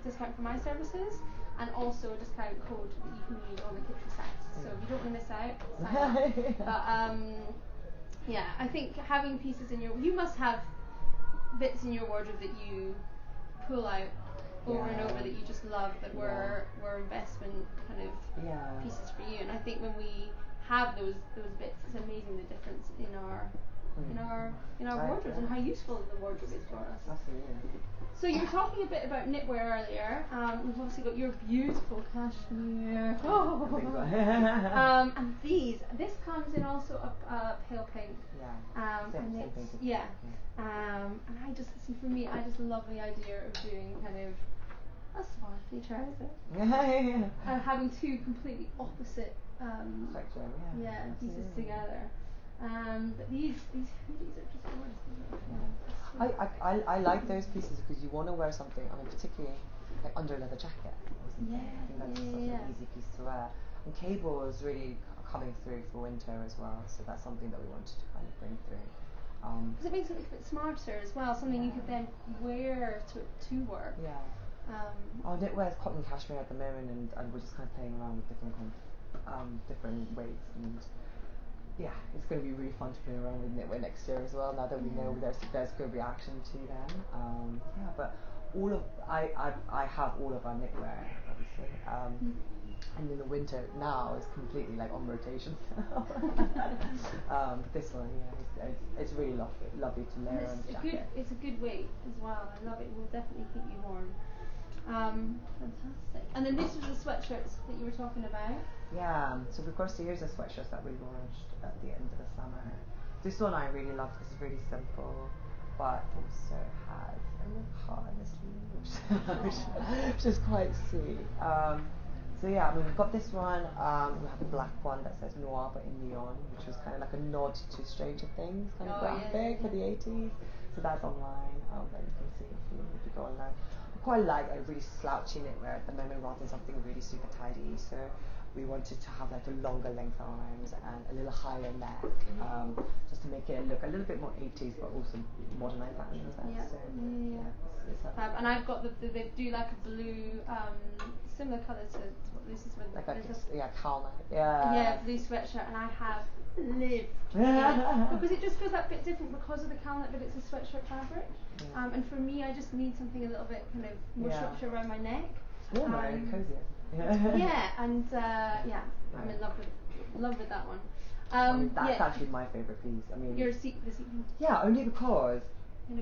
discount for my services, and also a discount code that you can use on the Kitri site. So if you don't want to miss out, sign up. But yeah, I think having pieces you must have bits in your wardrobe that you pull out over and over that you just love, that were investment kind of pieces for you. And I think when we have those bits, it's amazing the difference in our wardrobes and how useful the wardrobe is for us. Absolutely. So you were talking a bit about knitwear earlier. We've obviously got your beautiful cashmere. And this comes in also a pale pink. And I just love the idea of doing kind of a sparkly trouser. And having two completely opposite pieces together. But these hoodies are just gorgeous. I like those pieces because you want to wear something, I mean, particularly like under leather jacket or something. I think that's such an easy piece to wear. And cable is really coming through for winter as well, so that's something that we wanted to kind of bring through. Because it makes it look a bit smarter as well, something you could then wear to work. Our knitwear is cotton cashmere at the moment, and we're just kind of playing around with different weights, and it's going to be really fun to play around with knitwear next year as well. Now that we know there's good reaction to them. But I have all of our knitwear, obviously. And in the winter now it's completely like on rotation. This one, it's really lovely to layer on the jacket. It's a good weight as well. I love it. It will definitely keep you warm. Fantastic. And then these are the sweatshirts that you were talking about. So we've got a series of sweatshirts that we launched at the end of the summer. This one I really love because it's really simple, but also has a little heart on the sleeve, which is quite sweet. So I mean, we've got this one. We have a black one that says noir but in neon, which was kind of like a nod to Stranger Things kind of graphic for the 80s. So that's online that you can see if you go online. I quite like a really slouchy knitwear at the moment rather than something really super tidy. So we wanted to have like a longer length arms and a little higher neck, just to make it look a little bit more 80s, but also modernise that a little bit. Yeah. So, it's Fab. And I've got they do like a blue, similar colour to what this is with. like a cowl neck. Yeah. Yeah, blue sweatshirt, and I have lived in it because it just feels that bit different because of the cowl neck, but it's a sweatshirt fabric. Yeah. And for me, I just need something a little bit kind of more structure around my neck. Warmer and cozier. Yeah, and I'm in love with that one. That's actually my favourite piece. I mean, the sequin. Yeah, only because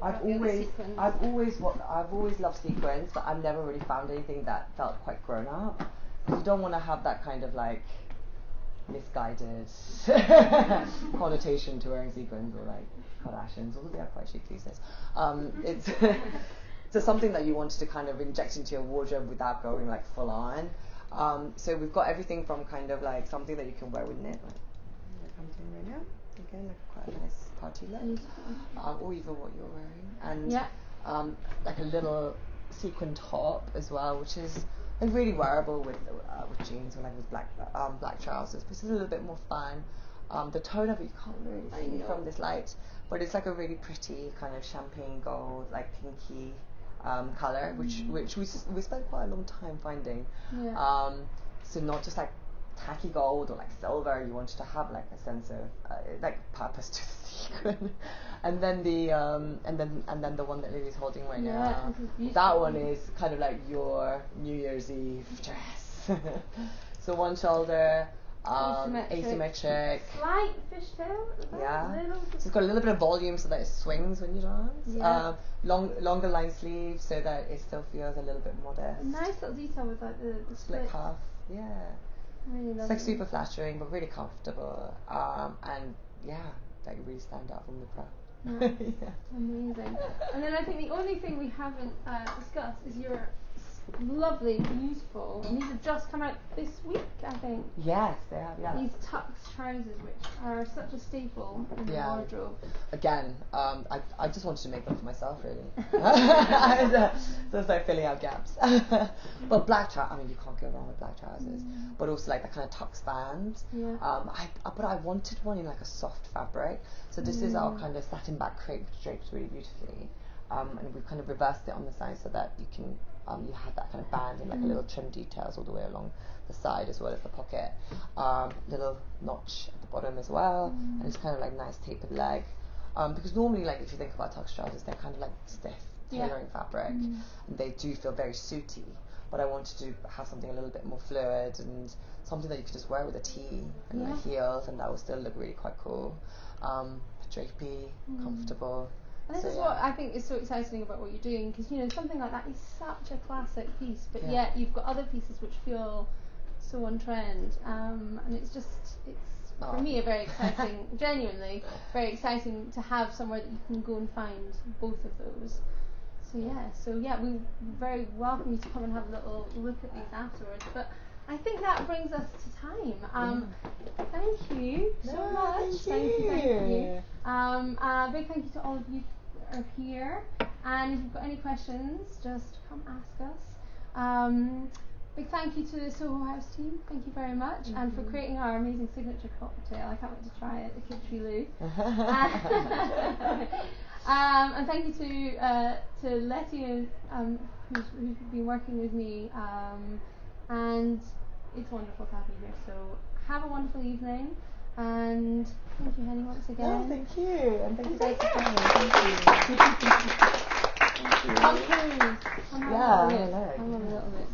I've always loved sequins, but I've never really found anything that felt quite grown up. You don't want to have that kind of like misguided connotation to wearing sequins or like Kardashians, although they are quite chic these days. It's just something that you wanted to kind of inject into your wardrobe without going like full on. So we've got everything from kind of like something that you can wear with knit, like I'm doing right now. Again, like quite a nice party look, or even what you're wearing, and like a little sequin top as well, which is like really wearable with jeans or like with black trousers, because it's a little bit more fun. The tone of it you can't really see from this light, but it's like a really pretty kind of champagne gold, like pinky colour, which we spent quite a long time finding. So not just like tacky gold or like silver, you wanted to have like a sense of like purpose to the sequin. And then the one that Lily's holding right now, that one is kind of like your New Year's Eve dress. So one shoulder, asymmetric. Slight fishtail. So it's got a little bit of volume so that it swings when you dance. Longer line sleeves so that it still feels a little bit modest. A nice little detail with like the split cuff. Yeah. Really it's like super flattering but really comfortable. And like really stand out from the crowd. Amazing. And then I think the only thing we haven't discussed is your lovely, beautiful, and these have just come out this week, I think. Yes, they have, These tux trousers, which are such a staple in the wardrobe. Again, I just wanted to make them for myself, really. So it's like filling out gaps. But black trousers, I mean, you can't go wrong with black trousers. But also like that kind of tux band. But I wanted one in like a soft fabric. So this is our kind of satin back crepe, which drapes really beautifully. And we've kind of reversed it on the side so that you can you have that kind of band and like a little trim details all the way along the side as well as the pocket. Little notch at the bottom as well, and it's kind of like nice tapered leg. Because normally, like if you think about tux trousers, they're kind of like stiff tailoring fabric, and they do feel very suity. But I wanted to have something a little bit more fluid and something that you could just wear with a tee and like heels, and that would still look really quite cool. Drapey, comfortable. And this is what I think is so exciting about what you're doing, because something like that is such a classic piece, but yet you've got other pieces which feel so on trend, and it's for me a very exciting, genuinely very exciting to have somewhere that you can go and find both of those. So we very welcome you to come and have a little look at these afterwards. But I think that brings us to time. Thank you so much. Thank you. Big thank you to all of you that are here. And if you've got any questions, just come ask us. Big thank you to the Soho House team. Thank you very much, and for creating our amazing signature cocktail. I can't wait to try it, the Kitri and thank you to Letty, who's been working with me. And it's wonderful to have you here. So have a wonderful evening, and thank you, Haeni, once again. Oh, thank you, and thank you guys for coming. Thank you. Thank you. Yeah, I know. I'm a little bit.